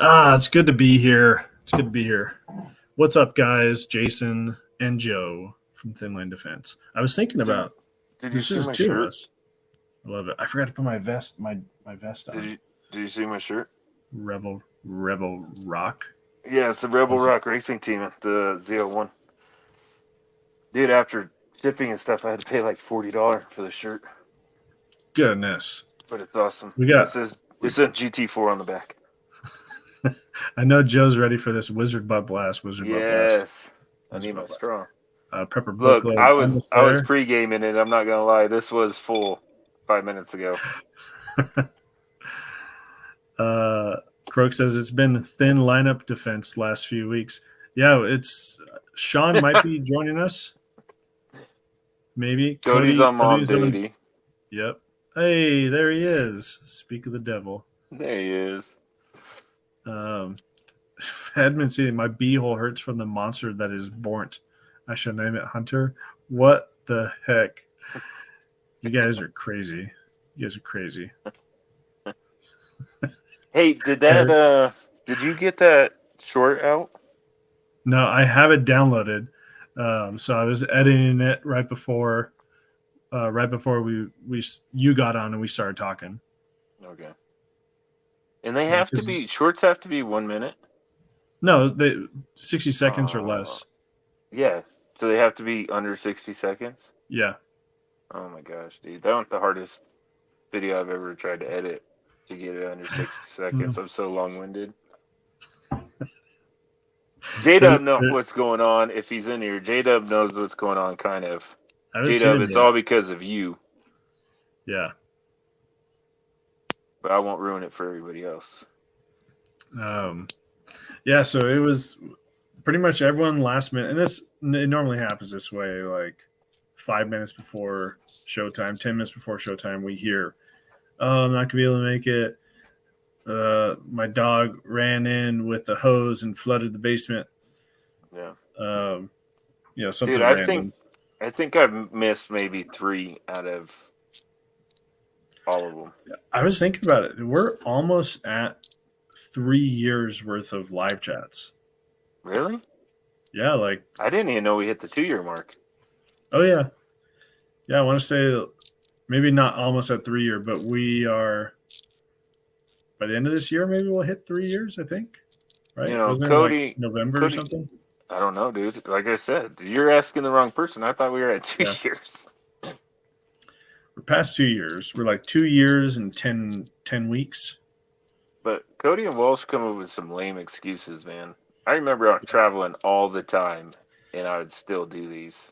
It's good to be here. It's good to be here. What's up, guys? Jason and Joe from Thin Line Defense. I was thinking Did about Did you there's see just my two of shirt? us. I love it. I forgot to put my vest Did on. you Did you see my shirt? Rebel Rock. Yeah, it's the Rebel What's it? Rock Racing Team, the Z01. Dude, after shipping and stuff, I had to pay like $40 for the shirt, Goodness. but it's awesome. We It got. says GT4 on the back. I know Joe's ready for this Wizard Butt Blast. Wizard Butt Blast. Yes, I Wizard need my Butt Blast. straw. Prepper Look, booklet almost I was there. pre-gaming it. I'm not gonna lie, this was full 5 minutes ago. Croak says it's been thin lineup defense last few weeks. Yeah, it's Sean might be joining us. Maybe Cody's on mom Cody's on. duty. Yep. Hey, there he is. Speak of the devil. There he is. Edmund, see, my beehole hurts from the monster that is born. I shall name it Hunter. What the heck? You guys are crazy. You guys are crazy. Hey, did you get that short out? No, I have it downloaded. So I was editing it right before we you got on and we started talking. Okay. And they have to be shorts. Have to be 1 minute. No, 60 seconds or less. Yeah, so they have to be under 60 seconds. Yeah. Oh my gosh, dude, that was the hardest video I've ever tried to edit to get it under 60 seconds. I'm so long-winded. J-Dub knows what's going on if he's in here. J-Dub knows what's going on, kind of. J-Dub, it's all because of you. Yeah. But I won't ruin it for everybody else. Yeah, so it was pretty much everyone last minute, and it normally happens this way, like 5 minutes before showtime, 10 minutes before showtime, we hear, "Oh, I'm not gonna be able to make it. My dog ran in with the hose and flooded the basement." Yeah. Something Dude, random. I think I've missed maybe 3 out of all of them. I was thinking about it. We're almost at 3 years worth of live chats. Really? Yeah, like I didn't even know we hit the 2-year mark. Oh yeah. Yeah, I want to say maybe not almost at 3 year, but we are by the end of this year, maybe we'll hit 3 years, I think. Right? Wasn't Cody, it like November or something? I don't know, dude. Like I said, you're asking the wrong person. I thought we were at 2 years. We're past 2 years. We're like 2 years and 10 weeks. But Cody and Walsh come up with some lame excuses, man. I remember out traveling all the time, and I would still do these.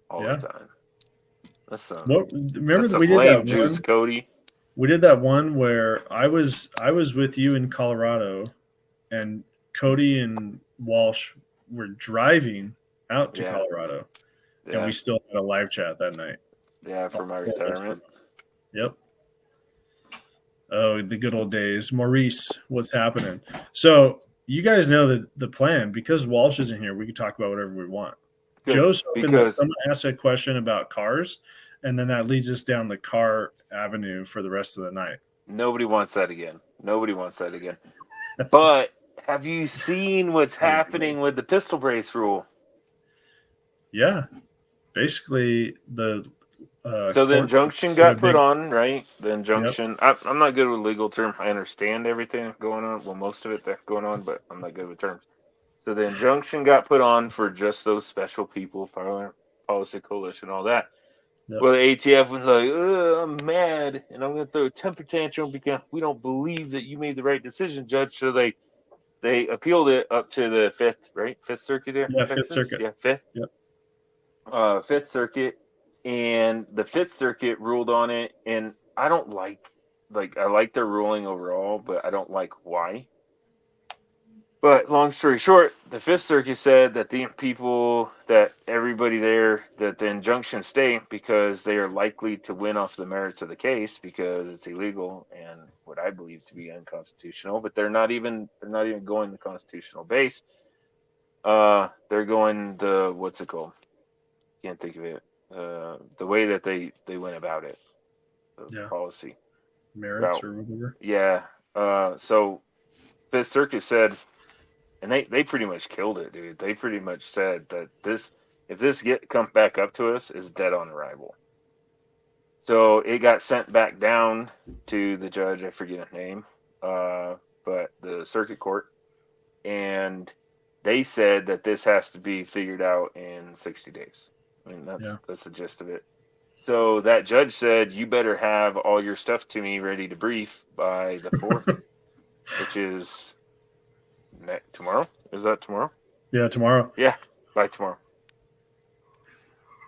All the time. That's remember that we did that juice, one, Cody. We did that one where I was with you in Colorado, and Cody and Walsh were driving out to Colorado, and we still had a live chat that night. Yeah, for my retirement. Yep. Oh, the good old days. Maurice, what's happening? So you guys know the plan. Because Walsh isn't here, we can talk about whatever we want. Good. Joe's hoping that someone asks a question about cars, and then that leads us down the car avenue for the rest of the night. Nobody wants that again. But have you seen what's happening with the pistol brace rule? Yeah. Basically, so the injunction got put on, right? The injunction. Yep. I'm not good with legal terms. I understand everything going on. Well, most of it that's going on, but I'm not good with terms. So the injunction got put on for just those special people, Firearm Policy Coalition, all that. Yep. Well, the ATF was like, I'm mad, and I'm going to throw a temper tantrum because we don't believe that you made the right decision, Judge. So they appealed it up to the Fifth Circuit there? Yeah, Fifth Circuit. Yeah, Fifth. Yep. Fifth Circuit. And the Fifth Circuit ruled on it, and I don't like I like their ruling overall, but I don't like why. But long story short, the Fifth Circuit said that everybody there, that the injunction stay because they are likely to win off the merits of the case because it's illegal and what I believe to be unconstitutional. But they're not even going the constitutional base. They're going the what's it called? Can't think of it. The way that they went about it, the policy. merits route. or whatever. Yeah. So Fifth Circuit said, and they pretty much killed it, dude. They pretty much said that if this comes back up to us, is dead on arrival. So it got sent back down to the judge. I forget his name, but the circuit court, and they said that this has to be figured out in 60 days. I mean, that's the gist of it. So that judge said, you better have all your stuff to me ready to brief by the 4th, which is tomorrow. Is that tomorrow? Yeah, tomorrow. Yeah, by tomorrow.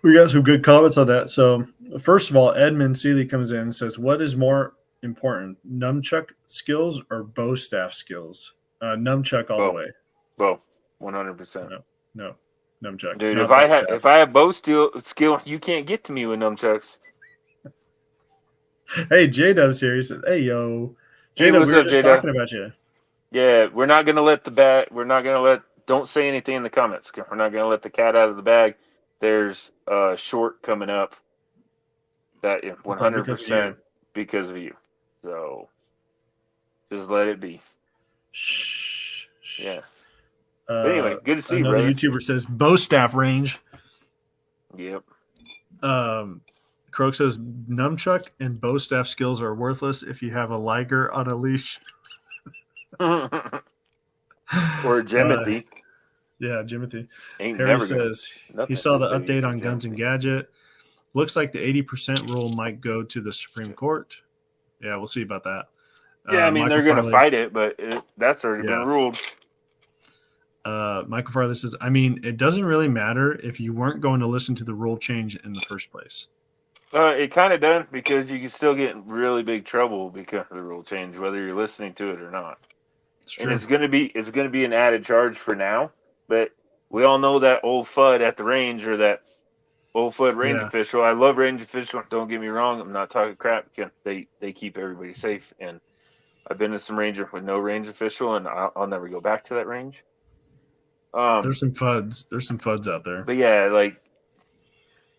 We got some good comments on that. So, first of all, Edmund Seeley comes in and says, what is more important, nunchuck skills or bow staff skills? Nunchuck all the way. Bow, 100%. No, nunchuck. Dude, if I have bow skill, you can't get to me with nunchucks. Hey, J-Dub's here. He says, hey, yo. J-Dub, we were just talking about you. Yeah, we're not going to don't say anything in the comments. We're not going to let the cat out of the bag. There's a short coming up that 100% because of you. So just let it be. Shh. Yeah. But anyway, good to see you, another brother. YouTuber says bow staff range. Yep. Croak says nunchuck and bow staff skills are worthless if you have a liger on a leash. Or a Jimothy. Yeah, Jimothy. Ain't Harry never says he saw the update on Jimothy. Guns and Gadget. Looks like the 80% rule might go to the Supreme Court. Yeah, we'll see about that. Yeah, I mean, they're going to fight it, but that's already been ruled. Michael Farley says, I mean, it doesn't really matter if you weren't going to listen to the rule change in the first place. It kind of does, because you can still get in really big trouble because of the rule change, whether you're listening to it or not. And it's going to be an added charge for now. But we all know that old FUD at the range, or that old FUD range official. I love range official. Don't get me wrong. I'm not talking crap. They keep everybody safe. And I've been to some ranger with no range official, and I'll never go back to that range. There's some FUDs. There's some FUDs out there. But yeah,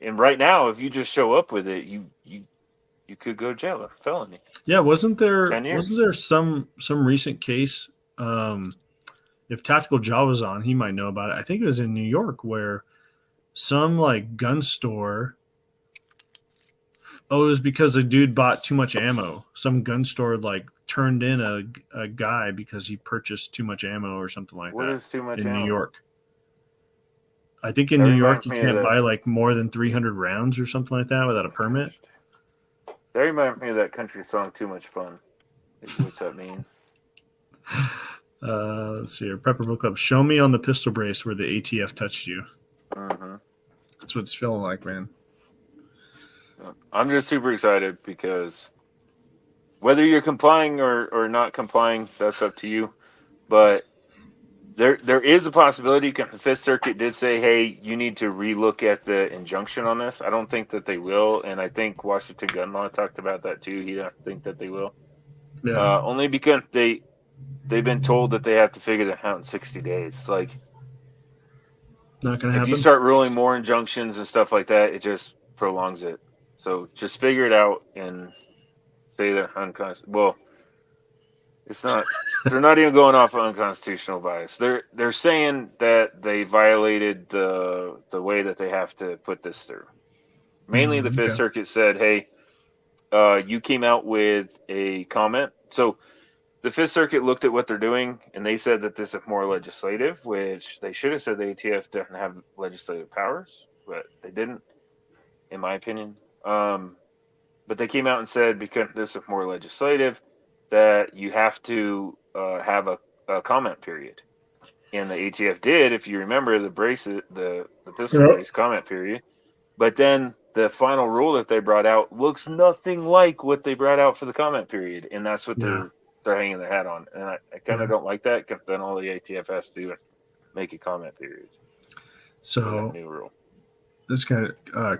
and right now, if you just show up with it, you could go to jail, a felony. Yeah, wasn't there some recent case? If Tactical Jaw was on, he might know about it. I think it was in New York where some gun store. Oh, it was because the dude bought too much ammo. Some gun store turned in a guy because he purchased too much ammo or something like that. What is too much in ammo? New York? I think in New York you can't buy more than 300 rounds or something like that without a permit. That reminds me of that country song, "Too Much Fun." What's that mean? Let's see here. Prepper Book Club. Show me on the pistol brace where the ATF touched you. Mm-hmm. That's what it's feeling like, man. I'm just super excited because whether you're complying or not complying, that's up to you. But there is a possibility. The Fifth Circuit did say, hey, you need to relook at the injunction on this. I don't think that they will, and I think Washington Gun Law talked about that too. He doesn't think that they will. Yeah. Only because they've been told that they have to figure that out in 60 days. Not going to happen. If you start ruling more injunctions and stuff like that, it just prolongs it. So just figure it out and say they're unconstitutional. Well, it's not. They're not even going off of unconstitutional bias. They're saying that they violated the way that they have to put this through. Mainly, the Fifth Circuit said, "Hey, you came out with a comment." So the Fifth Circuit looked at what they're doing, and they said that this is more legislative, which they should have said the ATF doesn't have legislative powers, but they didn't, in my opinion. But they came out and said, because this is more legislative, that you have to have a comment period. And the ATF did, if you remember, the pistol brace comment period. But then the final rule that they brought out looks nothing like what they brought out for the comment period. And that's what they're hanging their hat on. And I kind of don't like that, because then all the ATF has to do is make a comment period. So new rule. This guy,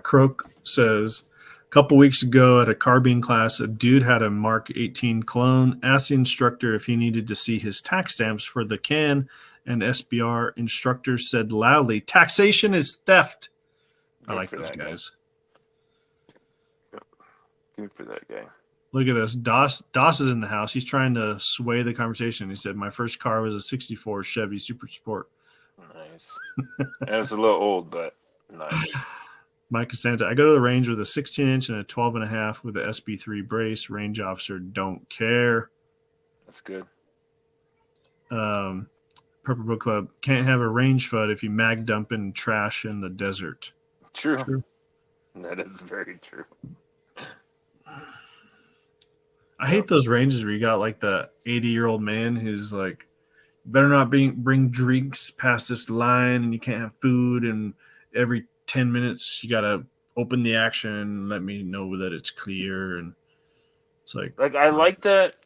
Croak, says, a couple weeks ago at a carbine class, a dude had a Mark 18 clone, asked the instructor if he needed to see his tax stamps for the can, and SBR instructor said loudly, "Taxation is theft." I like those guys. Good for that guy. Look at this. Doss is in the house. He's trying to sway the conversation. He said, "My first car was a '64 Chevy Super Sport." Nice. It's a little old, but nice. Mike Costanza, I go to the range with a 16-inch and a 12.5 with a SB3 brace. Range officer, don't care. That's good. Purple Book Club, can't have a range FUD if you mag dumping trash in the desert. True. That is very true. I hate those ranges where you got like the 80-year-old man who's like, better not bring drinks past this line, and you can't have food, and every 10 minutes you gotta open the action and let me know that it's clear. And it's like I like that.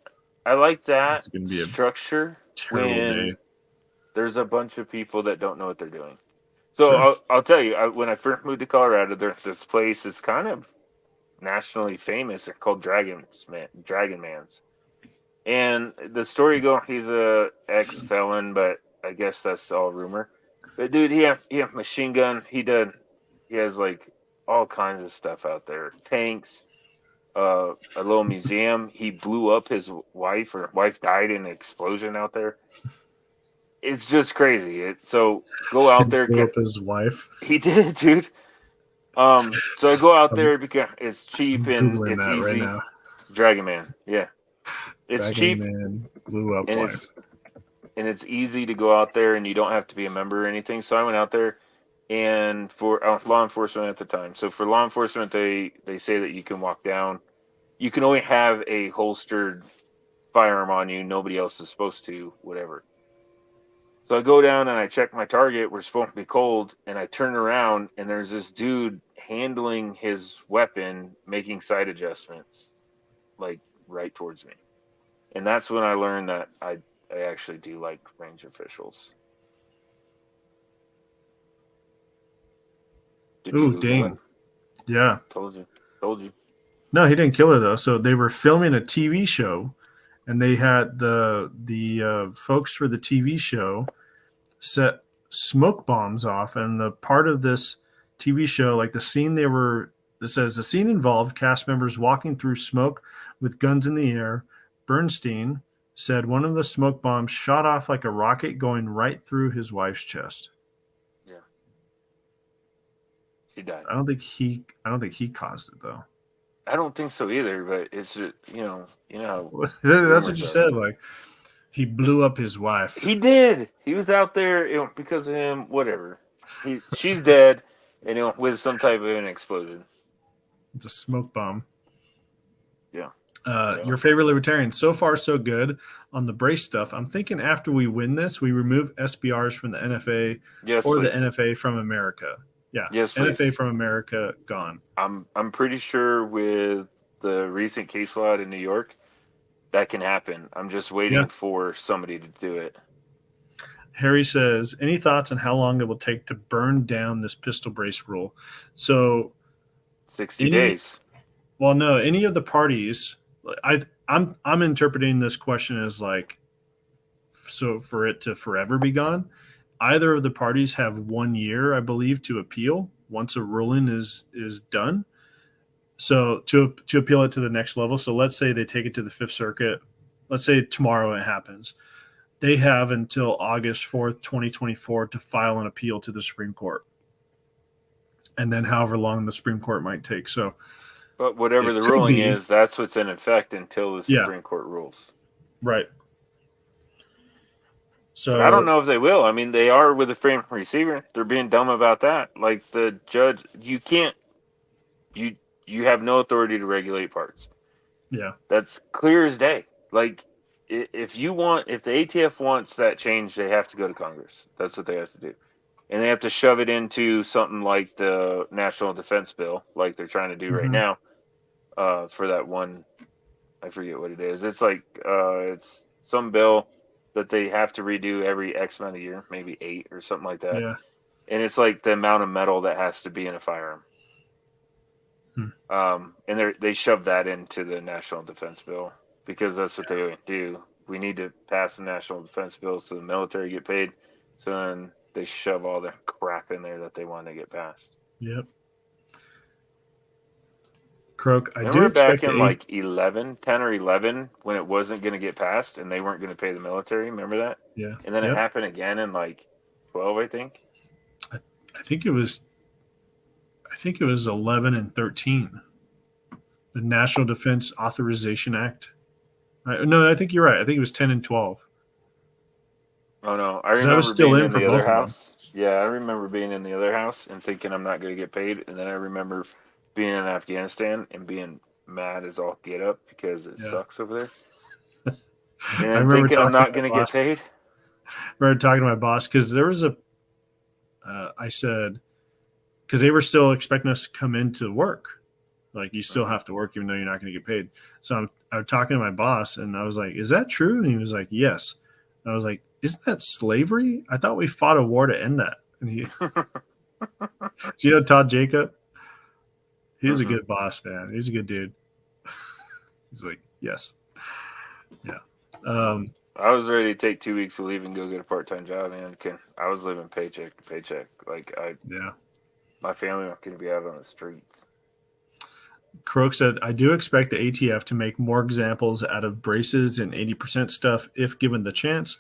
I like that It's gonna be a structure terrible when day. there's a bunch of people that don't know what they're doing. So Sure. I'll tell you, when I first moved to Colorado, this place is kind of nationally famous. It's called Dragon Man's. And the story goes, he's a ex felon, but I guess that's all rumor. But dude, he have machine gun. He has like all kinds of stuff out there. Tanks, a little museum. He blew up his wife, or wife died in an explosion out there. It's just crazy. So go out there. Blew up his wife. He did, dude. So I go out there because it's cheap and Googling it's that easy. right now. Dragon Man, yeah, it's Dragon cheap Man blew up and wife. it's easy to go out there, and you don't have to be a member or anything. So I went out there, and for law enforcement at the time. So for law enforcement, they say that you can walk down. You can only have a holstered firearm on you. Nobody else is supposed to, whatever. So I go down and I check my target. We're supposed to be cold, and I turn around and there's this dude handling his weapon, making sight adjustments, like right towards me. And that's when I learned that I actually do like range officials. Did you Ooh, Google dang. it? Yeah. Told you. No, he didn't kill her though. So they were filming a TV show, and they had the folks for the TV show set smoke bombs off. And the part of this TV show, like the scene it says the scene involved cast members walking through smoke with guns in the air. Bernstein said one of the smoke bombs shot off like a rocket, going right through his wife's chest. Yeah. She died. I don't think he caused it though. I don't think so either, but it's just, That's what you said. Like, he blew up his wife. He did. He was out there, because of him. Whatever. She's dead, and with some type of an explosion. It's a smoke bomb. Yeah. Your favorite libertarian. So far, so good on the brace stuff. I'm thinking after we win this, we remove SBRs from the NFA or please. the NFA from America. Yeah. Yes, NFA please. from America gone. I'm pretty sure with the recent case law in New York, that can happen. I'm just waiting for somebody to do it. Harry says, any thoughts on how long it will take to burn down this pistol brace rule? So 60 days. Well, no, any of the parties, I'm interpreting this question as like, so for it to forever be gone. Either of the parties have 1 year, I believe, to appeal once a ruling is done. So to appeal it to the next level. So let's say they take it to the Fifth Circuit. Let's say tomorrow it happens. They have until August 4th, 2024 to file an appeal to the Supreme Court. And then however long the Supreme Court might take. So, but whatever the ruling is, that's what's in effect until the Supreme Court rules. Right. So but I don't know if they will. I mean, they are with a frame receiver. They're being dumb about that. Like the judge, you can't. You have no authority to regulate parts. Yeah, that's clear as day. Like if the ATF wants that change, they have to go to Congress. That's what they have to do, and they have to shove it into something like the National Defense Bill, like they're trying to do right now. For that one, I forget what it is. It's like it's some bill that they have to redo every X amount of year, maybe 8 or something like that. Yeah. And it's like the amount of metal that has to be in a firearm. And they shove that into the National Defense Bill because that's what they do. We need to pass the National Defense Bill so the military get paid. So then they shove all their crap in there that they want to get passed. Yep. Croak, I do Remember back expect in the like 10 or 11 when it wasn't going to get passed and they weren't going to pay the military? Remember that? yeah, And then it yep. happened again in like 12, I think. I think it was 11 and 13. The National Defense Authorization Act. No, I think you're right. I think it was 10 and 12. Oh no, I 'Cause I was remember still being in in for the other both of them. house. Yeah, I remember being in the other house and thinking I'm not going to get paid. And then I remember being in Afghanistan and being mad as all get up because it Yeah. sucks over there. And I then remember thinking I'm talking to not my going to get boss. paid. Because there was I said, because they were still expecting us to come into work. Like, you still have to work even though you're not going to get paid. So I was talking to my boss and I was like, is that true? And he was like, yes. And I was like, isn't that slavery? I thought we fought a war to end that. And he, Todd Jacob? He was a good boss, man. He's a good dude. He's like, yes. Yeah. I was ready to take 2 weeks of leave and go get a part-time job, man. I was living paycheck to paycheck. Like Yeah. my family not going to be out on the streets. Croak said, I do expect the ATF to make more examples out of braces and 80% stuff if given the chance.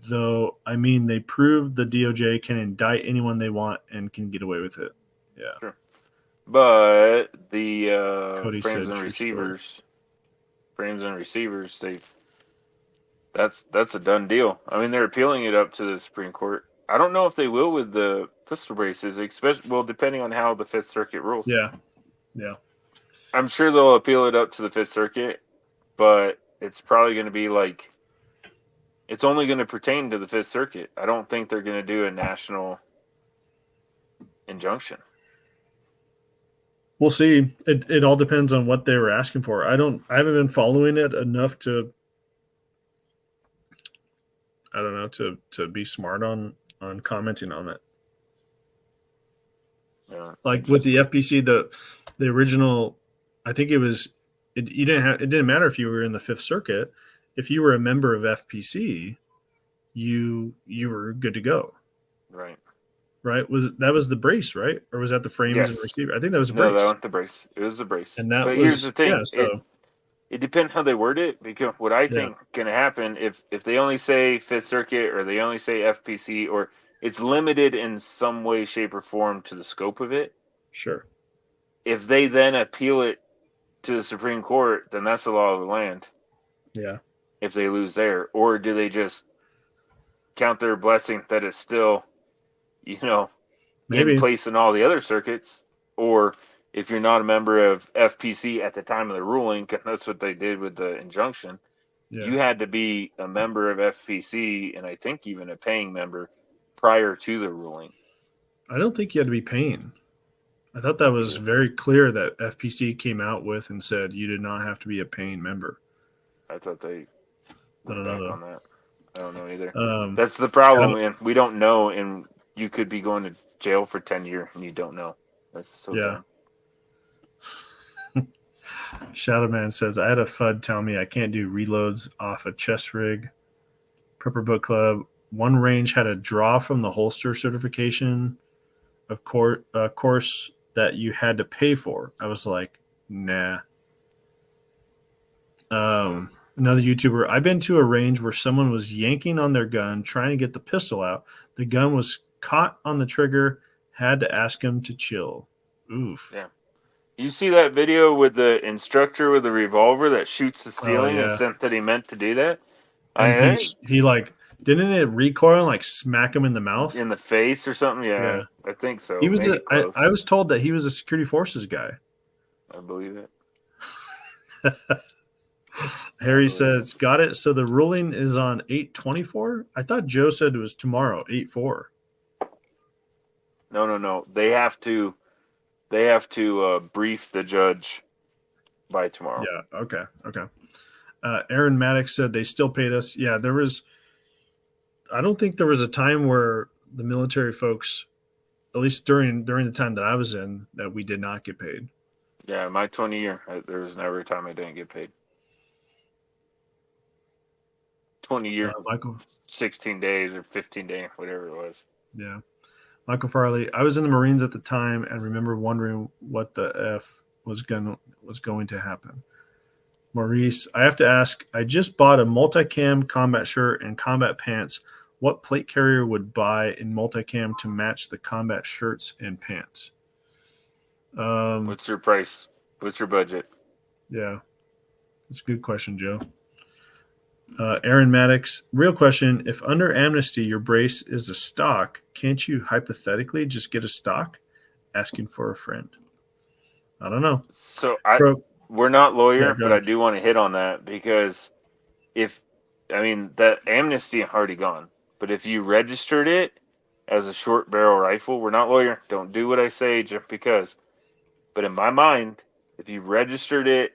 Though, I mean, they proved the DOJ can indict anyone they want and can get away with it. Yeah. Sure. But the Cody frames said, and true story. receivers, that's a done deal. I mean, they're appealing it up to the Supreme Court. I don't know if they will with the pistol braces, especially depending on how the Fifth Circuit rules. Yeah. Yeah. I'm sure they'll appeal it up to the Fifth Circuit, but it's probably going to be like it's only going to pertain to the Fifth Circuit. I don't think they're going to do a national injunction. We'll see. It all depends on what they were asking for. I haven't been following it enough to, I don't know, to be smart on commenting on it. Like with the FPC, the original, I think it was it didn't matter if you were in the Fifth Circuit. If you were a member of FPC, you were good to go. Right. That was the brace, right? Or was that the frames and receiver? I think that was a brace. No, that was the brace. It was the brace. And that but was, here's the thing. Yeah, so it depends how they word it, because what I think going to happen if they only say Fifth Circuit or they only say FPC, or it's limited in some way, shape, or form to the scope of it. Sure. If they then appeal it to the Supreme Court, then that's the law of the land. Yeah. If they lose there, or do they just count their blessing that it's still, Maybe in place in all the other circuits, or if you're not a member of FPC at the time of the ruling, 'cause that's what they did with the injunction. Yeah. You had to be a member of FPC, and I think even a paying member prior to the ruling. I don't think you had to be paying. I thought that was very clear that FPC came out with and said you did not have to be a paying member. I thought they went back on that. I don't know either. Um, That's the problem, and we don't know, and you could be going to jail for 10 years and you don't know. That's so dumb. Shadow Man says, I had a FUD tell me I can't do reloads off a chest rig. Prepper Book Club. One range had a draw from the holster certification, of course, that you had to pay for. I was like, nah. Another YouTuber. I've been to a range where someone was yanking on their gun, trying to get the pistol out. The gun was caught on the trigger. Had to ask him to chill. Oof. Yeah. You see that video with the instructor with the revolver that shoots the ceiling and said that he meant to do that? And he like, didn't it recoil and like smack him in the mouth? In the face or something? Yeah. I think so. He was I was told that he was a security forces guy. I believe it. Harry says, got it. So the ruling is on 8/24? I thought Joe said it was tomorrow, 8/4. No. They have to brief the judge by tomorrow. Yeah. Okay. Aaron Maddox said they still paid us. Yeah, I don't think there was a time where the military folks, at least during the time that I was in, that we did not get paid. Yeah, my 20-year, there was never a time I didn't get paid. 20-year, Michael, 16 days or 15 days, whatever it was. Yeah. Michael Farley, I was in the Marines at the time and remember wondering what the F was going to happen. Maurice, I have to ask, I just bought a multicam combat shirt and combat pants. What plate carrier would buy in multicam to match the combat shirts and pants? What's your price? What's your budget? Yeah, that's a good question, Joe. Aaron Maddox, real question. If under amnesty your brace is a stock, can't you hypothetically just get a stock? Asking for a friend. I don't know. So we're not lawyer, but I do want to hit on that because that amnesty already gone. But if you registered it as a short barrel rifle, we're not lawyer. Don't do what I say just because. But in my mind, if you registered it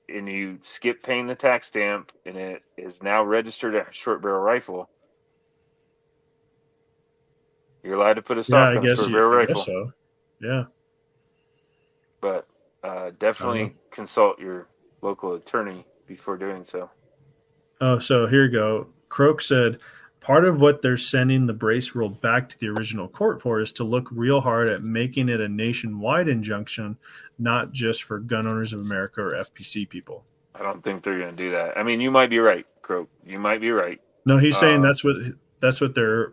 and you skip paying the tax stamp and it is now registered as a short barrel rifle, you're allowed to put a stock on a short barrel rifle. Guess so. Yeah. But definitely consult your local attorney before doing so. Oh, so here you go. Croak said, part of what they're sending the brace rule back to the original court for is to look real hard at making it a nationwide injunction, not just for Gun Owners of America or FPC people. I don't think they're going to do that. I mean, you might be right, Croak. You might be right. No, he's saying that's what the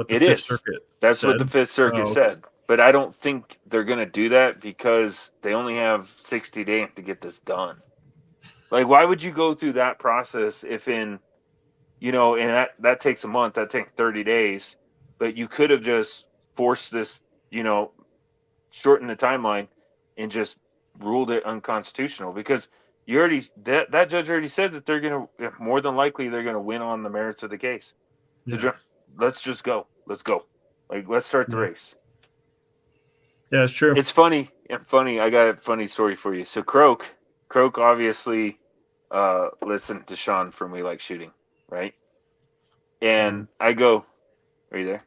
Fifth Circuit That's said. what the Fifth Circuit said. But I don't think they're going to do that because they only have 60 days to get this done. Like, why would you go through that process if and that takes a month, that takes 30 days, but you could have just forced this, shortened the timeline and just ruled it unconstitutional because that judge already said that they're going to, more than likely, they're going to win on the merits of the case. Yeah. So let's just go. Let's go. Like, let's start the race. Yeah, it's true. It's funny. I got a funny story for you. So Croak obviously listened to Sean from We Like Shooting, right? And I go, are you there?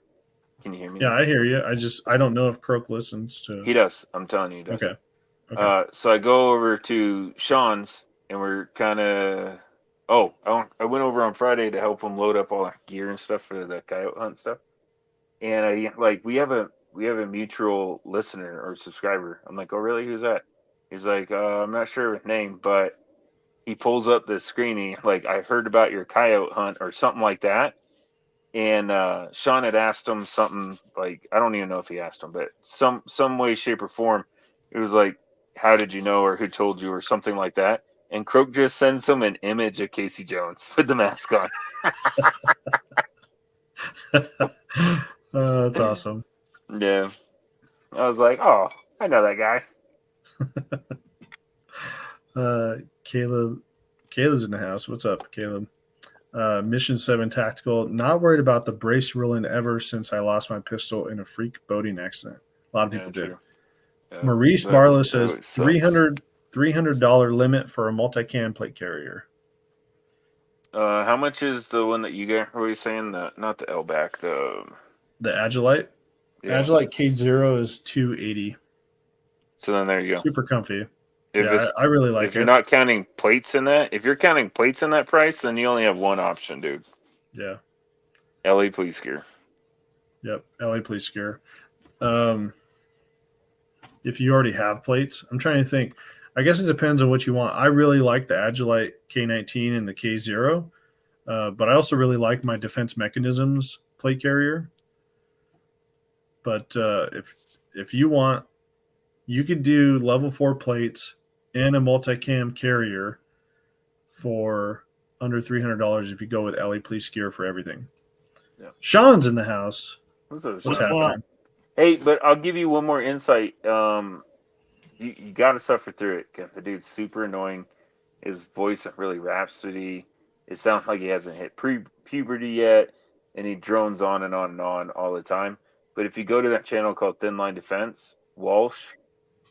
Can you hear me? Yeah, I hear you. I don't know if Croak listens to. He does. I'm telling you, he does. Okay. So I go over to Sean's, and we're kind of. I went over on Friday to help him load up all our gear and stuff for the coyote hunt stuff. And we have a mutual listener or subscriber. I'm like, oh really? Who's that? He's like, I'm not sure his name, but he pulls up the screen. I heard about your coyote hunt or something like that. And Sean had asked him something I don't even know if he asked him, but some way, shape, or form. It was like, how did you know, or who told you, or something like that. And Croak just sends him an image of Casey Jones with the mask on. That's awesome. Yeah. I was like, oh, I know that guy. Caleb's in the house. What's up, Caleb? Mission 7 Tactical. Not worried about the brace ruling ever since I lost my pistol in a freak boating accident. A lot of people did. Yeah, Maurice Barlow says $300 limit for a multicam plate carrier. How much is the one that you got? What were you saying? Not the L-back, the Agilite? Yeah. Agilite K0 is $280. So then there you go. Super comfy. I really like it. If you're not counting plates in that, if you're counting plates in that price, then you only have one option, dude. Yeah. LA Police Gear. Yep, LA Police Gear. If you already have plates, I'm trying to think. I guess it depends on what you want. I really like the Agilite K19 and the K0, but I also really like my Defense Mechanisms plate carrier. But if you want, you could do level 4 plates and a multicam carrier for under $300 if you go with LA Police Gear for everything. Yeah. Sean's in the house. What's happening? Hey, but I'll give you one more insight. You got to suffer through it. The dude's super annoying. His voice really rhapsody. It sounds like he hasn't hit puberty yet, and he drones on and on and on all the time. But if you go to that channel called Thin Line Defense, Walsh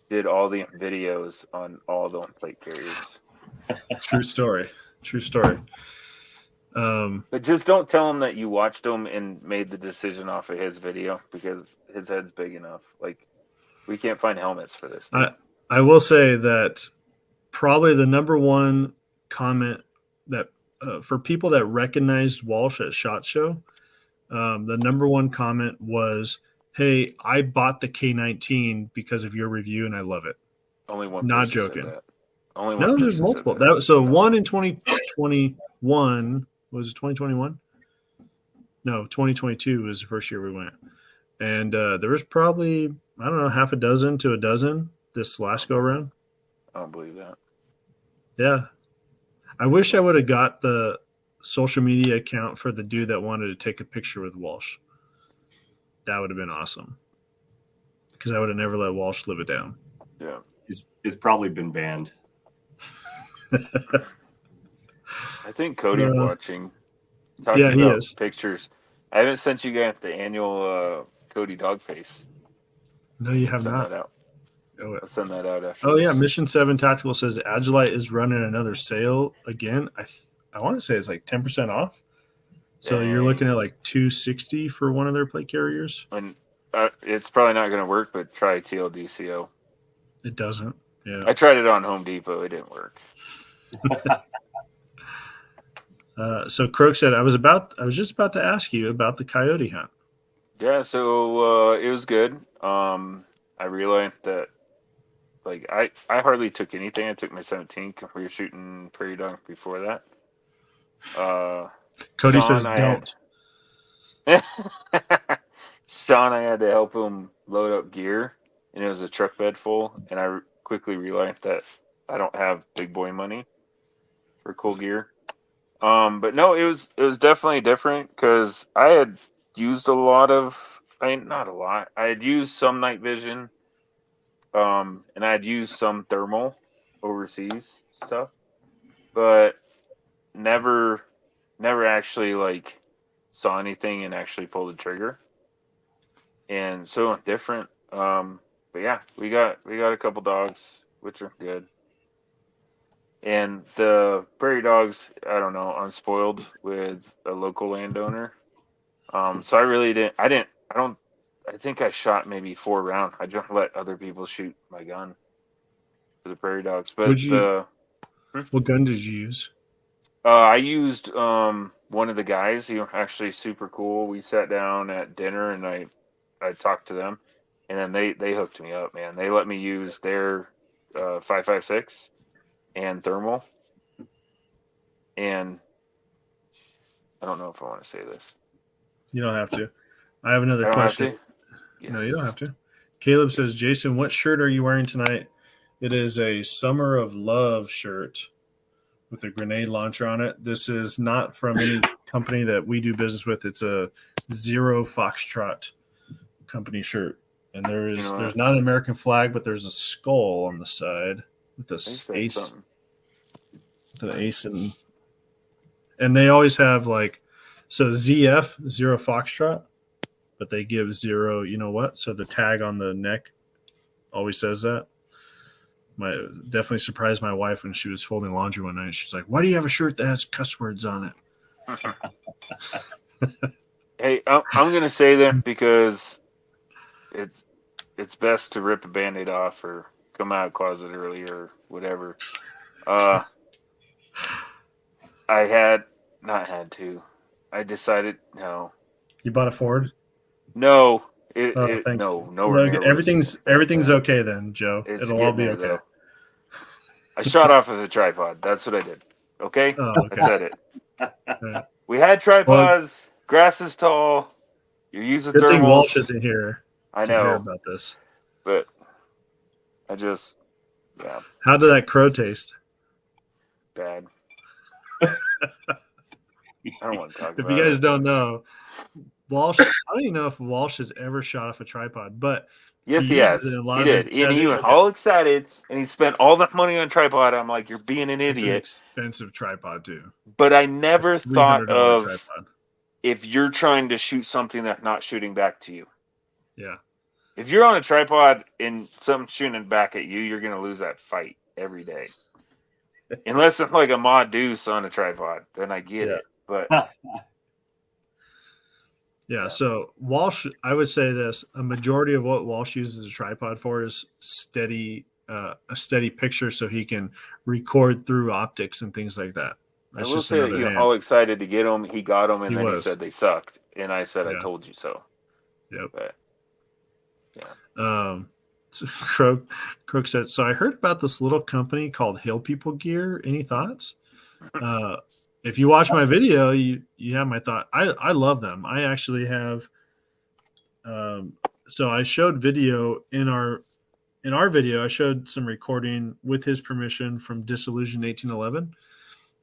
did all the videos on all the plate carriers. True story. But just don't tell him that you watched him and made the decision off of his video because his head's big enough. We can't find helmets for this. I will say that probably the number one comment that for people that recognized Walsh at SHOT Show, the number one comment was, "Hey, I bought the K19 because of your review and I love it." Only one. Not person said joking. that. Only one. No, there's person multiple. said that. So one in 2021 was it 2021? No, 2022 was the first year we went, and there was probably I don't know half a dozen to a dozen this last go around. I don't believe that. Yeah, I wish I would have got the social media account for the dude that wanted to take a picture with Walsh. That would have been awesome because I would have never let Walsh live it down. Yeah, it's probably been banned. I think Cody's watching. Yeah, he about is. Pictures. I haven't sent you guys the annual Cody dog face. No, you have Send not. that out. Oh, I'll send that out after. oh this. yeah, Mission 7 Tactical says Agilite is running another sale again. I want to say it's like 10% off. So you're Dang. looking at like $260 for one of their plate carriers. And it's probably not going to work, but try TLDCO. It doesn't. Yeah. I tried it on Home Depot. It didn't work. So Croak said, I was just about to ask you about the coyote hunt. Yeah, so it was good. I realized that, like, I hardly took anything. I took my 17. We were shooting prairie dogs before that. Cody Sean, says, don't. Sean, I had to help him load up gear, and it was a truck bed full, and I quickly realized that I don't have big boy money for cool gear. But no, it was definitely different because I had used a lot of, not a lot. I had used some night vision, and I had used some thermal overseas stuff, but never actually like saw anything and actually pulled the trigger. And so different. But yeah, we got a couple dogs, which are good. And the prairie dogs, I don't know, unspoiled with a local landowner. So I think I shot maybe 4 rounds. I just let other people shoot my gun for the prairie dogs. But what gun did you use? I used one of the guys. He was actually super cool. We sat down at dinner and I talked to them, and then they hooked me up, man. They let me use their 5.56 and thermal. And I don't know if I want to say this. You don't have to. I have another question. Yes. No, you don't have to. Caleb says, Jason, what shirt are you wearing tonight? It is a Summer of Love shirt with a grenade launcher on it. This is not from any company that we do business with. It's a Zero Foxtrot company shirt. And there's not an American flag, but there's a skull on the side with this ace. With an ace and they always have so ZF, Zero Foxtrot, but they give 0, you know what? So the tag on the neck always says that. Definitely surprised my wife when she was folding laundry one night. She's like, why do you have a shirt that has cuss words on it? Hey, I'm going to say that because it's best to rip a Band-Aid off or come out of the closet early or whatever. I decided no. You bought a Ford? No. No. Everything's okay then, Joe. It'll all be okay. Though. I shot off of the tripod. That's what I did. Okay? Oh, okay. I said it. Right. We had tripods. Grass is tall. You're using thermals. Good thing Walsh isn't here. I know hear about this. But yeah. How did that crow taste? Bad. I don't want to talk about it. If you guys don't know, Walsh, I don't even know if Walsh has ever shot off a tripod, but yes, he has. He did. And he was all excited, and he spent all that money on tripod. I'm like, you're being an idiot. It's an expensive tripod, too. But I never thought of tripod. If you're trying to shoot something that's not shooting back to you. Yeah. If you're on a tripod and something's shooting back at you, you're going to lose that fight every day. Unless it's like a mod deuce on a tripod, then I get it. But yeah, so Walsh, I would say this: a majority of what Walsh uses a tripod for is a steady picture, so he can record through optics and things like that. That's I will say that you're all excited to get them. He got them, and then he said they sucked, and I said I told you so. Yep. But, yeah. So Crook said, so I heard about this little company called Hill People Gear. Any thoughts? If you watch my video, you have my thought. I love them. I actually have. So I showed video in our video. I showed some recording with his permission from Disillusion 1811.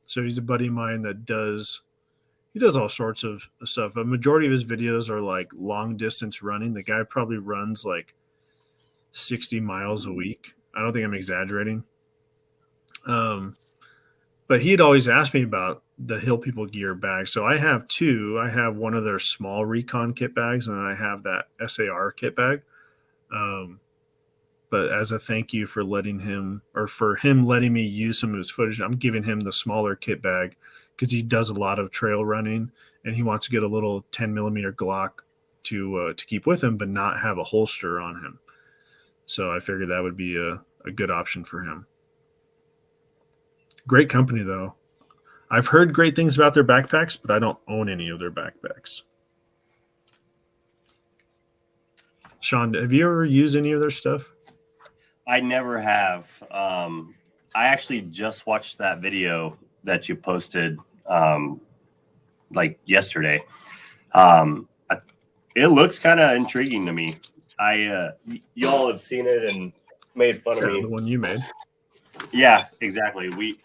So he's a buddy of mine that does all sorts of stuff. A majority of his videos are like long distance running. The guy probably runs like 60 miles a week. I don't think I'm exaggerating. But he had always asked me about the Hill People Gear bag. So I have two. I have one of their small recon kit bags, and I have that SAR kit bag. But as a thank you for letting him letting me use some of his footage, I'm giving him the smaller kit bag because he does a lot of trail running and he wants to get a little 10 millimeter Glock to keep with him, but not have a holster on him. So I figured that would be a good option for him. Great company, though. I've heard great things about their backpacks, but I don't own any of their backpacks. Sean, have you ever used any of their stuff? I never have. I actually just watched that video that you posted like yesterday. It looks kind of intriguing to me. Y'all have seen it and made fun of me. The one you made. Yeah, exactly.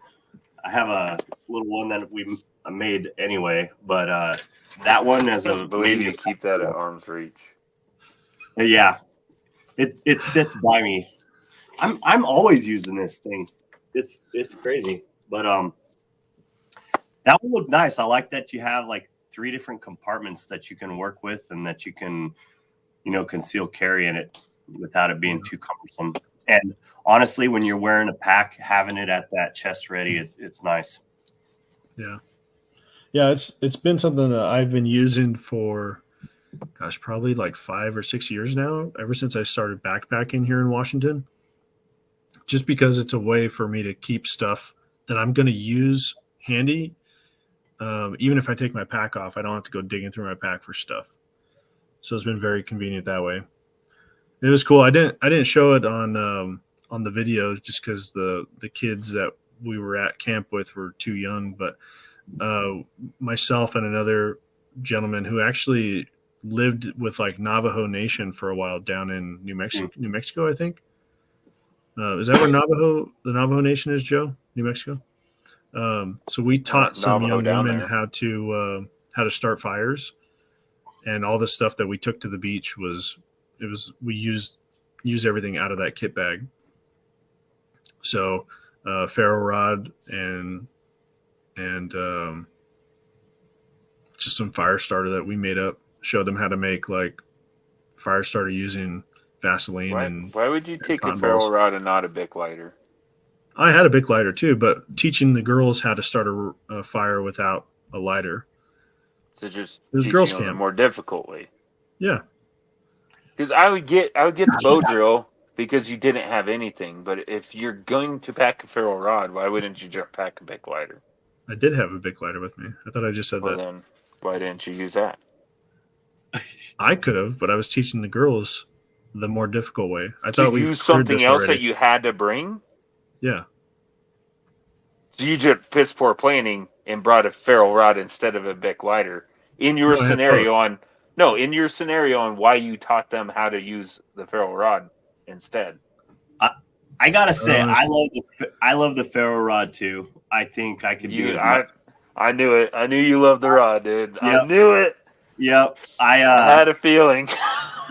I have a little one that we made anyway, but that one as I believe you keep that at arm's reach. Yeah, it sits by me. I'm always using this thing. It's crazy, but that one looked nice. I like that you have like 3 different compartments that you can work with and that you can, conceal carry in it without it being too cumbersome. And honestly, when you're wearing a pack, having it at that chest ready, it's nice. Yeah. It's been something that I've been using for, probably like 5 or 6 years now, ever since I started backpacking here in Washington. Just because it's a way for me to keep stuff that I'm going to use handy. Even if I take my pack off, I don't have to go digging through my pack for stuff. So it's been very convenient that way. It was cool. I didn't show it on the video just because the kids that we were at camp with were too young. But myself and another gentleman who actually lived with like Navajo Nation for a while down in New Mexico, I think. Is that where the Navajo Nation is, Joe? New Mexico. So we taught some Navajo young down women there. how to start fires, and all the stuff that we took to the beach we used everything out of that kit bag. So ferro rod and just some fire starter that we made up. Showed them how to make like fire starter using Vaseline. Why would you take a cotton ferro balls. rod and not a Bic lighter? I had a Bic lighter too, but teaching the girls how to start a fire without a lighter. So just It was teaching girls' them the camp. more difficult way. Yeah. Because I would get the bow drill because you didn't have anything. But if you're going to pack a ferro rod, why wouldn't you just pack a Bic lighter? I did have a Bic lighter with me. I thought I just said that. Then why didn't you use that? I could have, but I was teaching the girls the more difficult way. I To thought we use something else that you had to bring? Yeah. So you just piss poor planning and brought a ferro rod instead of a Bic lighter. In your No, I had scenario both. in your scenario on why you taught them how to use the ferro rod instead. I gotta say, I love the ferro rod too. I think I could do as much. I knew it. I knew you loved the rod, dude. Yep. I knew it. Yep. I had a feeling.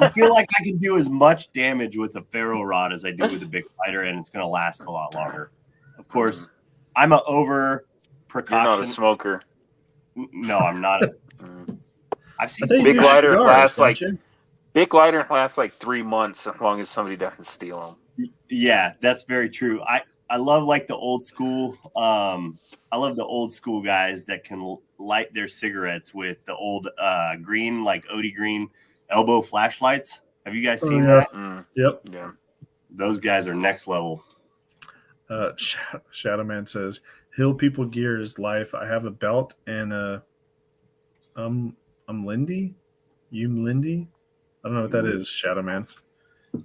I feel like I can do as much damage with a ferro rod as I do with a Bic lighter, and it's going to last a lot longer. Of course, I'm an over precaution. You're not a smoker. No, I'm not. I've seen Bic lighter lasts like you? Bic lighter lasts like 3 months as long as somebody doesn't steal them. Yeah, that's very true. I love like the old school. I love the old school guys that can light their cigarettes with the old green, like Odie green elbow flashlights. Have you guys seen that? Yep. Yeah. Those guys are next level. Shadowman says, Hill People Gear is life. I have a belt and I'm Lindy. I don't know what that is, Shadowman.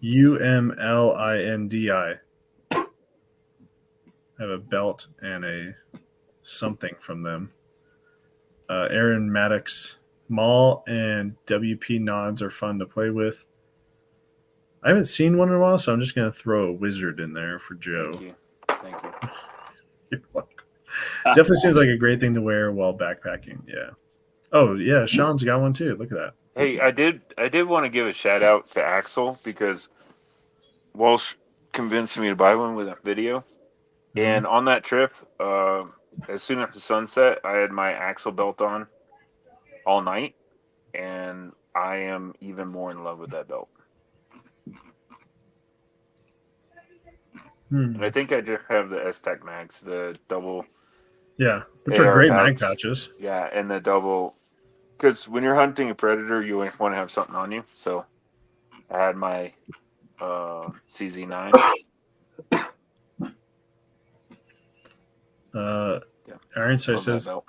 UMLINDI. I have a belt and a something from them. Aaron Maddox, Maul, and WP nods are fun to play with. I haven't seen one in a while, so I'm just going to throw a wizard in there for Joe. Thank you. Thank you. You're welcome. Definitely seems like a great thing to wear while backpacking. Yeah. Oh, yeah. Sean's got one too. Look at that. Hey, I did want to give a shout out to Axel because Walsh convinced me to buy one with a video. And on that trip, as soon as the sun set, I had my Axel belt on all night, and I am even more in love with that belt. And I think I just have the S-Tech mags, the double. Yeah, which AR are great pouch. mag pouches. Yeah, and the double. Because when you're hunting a predator, you want to have something on you. So I had my CZ9. Ironside Love that says, belt.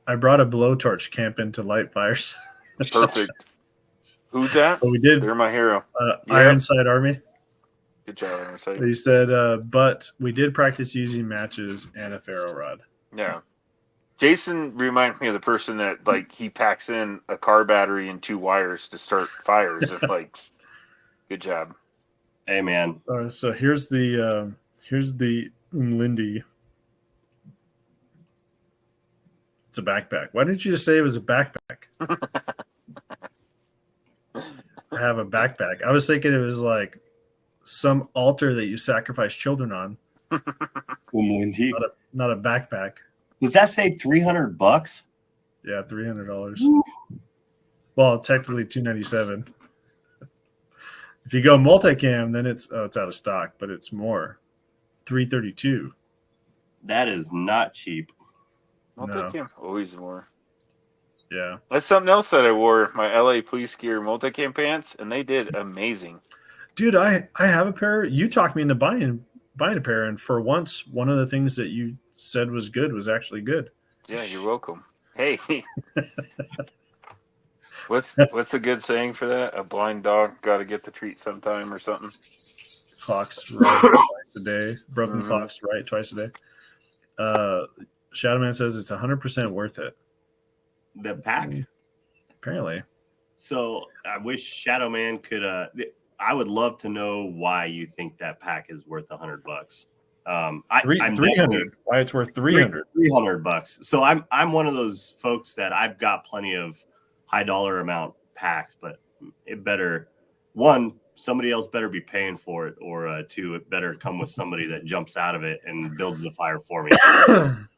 I brought a blowtorch camp into light fires. Perfect. Who's that? But we did They're my hero. Yep. Ironside Army. Good job, Ironside. He said, but we did practice using matches and a ferro rod. Yeah. Jason reminds me of the person that like he packs in a car battery and 2 wires to start fires. It's like, good job. Hey, man. So here's the Lindy. It's a backpack. Why didn't you just say it was a backpack? I have a backpack. I was thinking it was like some altar that you sacrifice children on. Lindy. Not a backpack. Does that say $300? Yeah, $300. Well, technically $297. If you go multicam, then it's out of stock, but it's more. $332. That is not cheap. Multicam, always more. Yeah. That's something else that I wore, my LA Police Gear multicam pants, and they did amazing. Dude, I have a pair. You talked me into buying a pair, and for once, one of the things that you said was good was actually good. Yeah, you're welcome. Hey. What's a good saying for that? A blind dog got to get the treat sometime or something? Clocks right twice a day. Broken clocks right twice a day. Shadowman says it's 100% worth it. The pack? Apparently. So I wish Shadowman could. I would love to know why you think that pack is worth $100. I'm 300. Why it's worth 300? $300. So I'm one of those folks that I've got plenty of high dollar amount packs, but it better somebody else better be paying for it, or two, it better come with somebody that jumps out of it and builds the fire for me. Here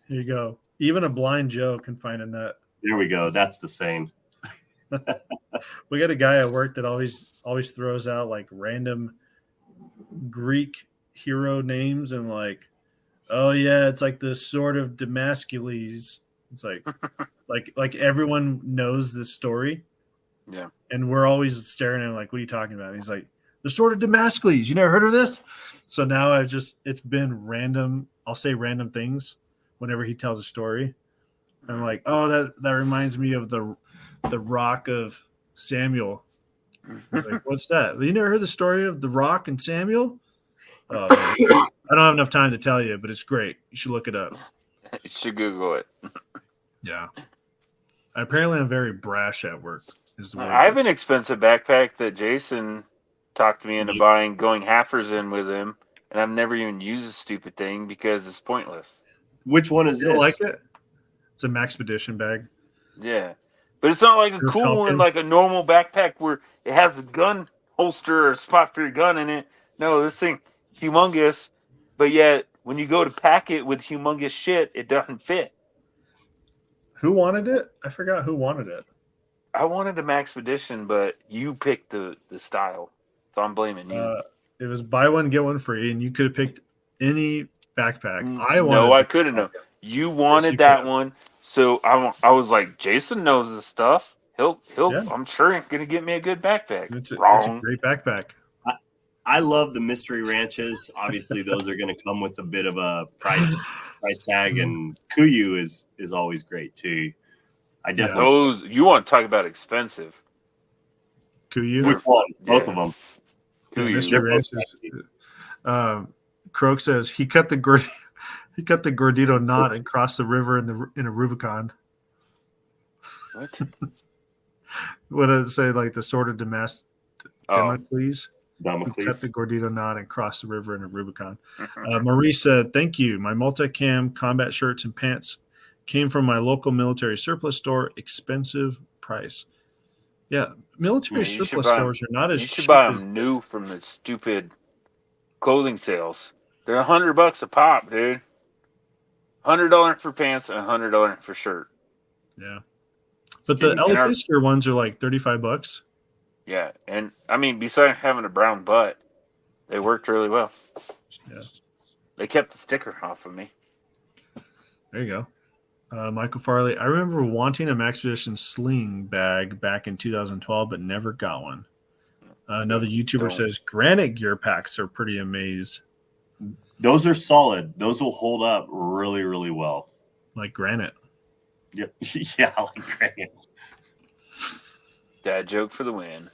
you go. Even a blind Joe can find a nut. There we go. That's the same. We got a guy at work that always throws out like random Greek hero names and like, oh yeah, it's like the sword of Damascus. It's like everyone knows this story. Yeah. And we're always staring at him like, what are you talking about? And he's like, the sword of Damascus. You never heard of this? So now it's been random. I'll say random things whenever he tells a story. I'm like, oh, that reminds me of the Rock of Samuel. Like, what's that? You never heard the story of the Rock and Samuel? I don't have enough time to tell you, but it's great. You should look it up. You should Google it. Yeah. Apparently, I'm very brash at work. I have an expensive backpack that Jason talked me into buying, going halfers in with him, and I've never even used this stupid thing because it's pointless. Which one is You this? don't like it? It's a Maxpedition bag. Yeah. But it's not like a cool one, like a normal backpack where it has a gun holster or a spot for your gun in it. No, this thing, humongous, but yet when you go to pack it with humongous shit, it doesn't fit. Who wanted it? I forgot who wanted it. I wanted a Maxpedition, but you picked the style, so I'm blaming you. It was buy one, get one free, and you could have picked any backpack. I couldn't have. You wanted that one, so I was like, Jason knows this stuff. He'll. Yeah. I'm sure he's gonna get me a good backpack. It's a great backpack. I love the mystery ranches. Obviously, those are going to come with a bit of a price tag, and Kuyu is always great too. I definitely those you want to talk about expensive. Kuyu? Which one? Both of them. Do Yeah, you? Mr. Ranch is, Croak says he cut the gordito knot and crossed the river in a Rubicon. What? What did it say? Like the sword of Damocles? He cut the gordito knot and crossed the river in a Rubicon. Maurice said, "Thank you. My multicam combat shirts and pants came from my local military surplus store. Expensive price." Yeah, military surplus stores are not as cheap. You should buy as them new from the stupid clothing sales. They're $100 a pop, dude. $100 for pants and $100 for shirt. Yeah, but the Elite Gear ones are like $35. Yeah, and I mean, besides having a brown butt, they worked really well. Yeah, they kept the sticker off of me. There you go. Michael Farley, I remember wanting a Maxpedition sling bag back in 2012, but never got one. Another YouTuber says granite gear packs are pretty amazing. Those are solid. Those will hold up really, really well. Like granite. Yeah, yeah, like granite. Dad joke for the win.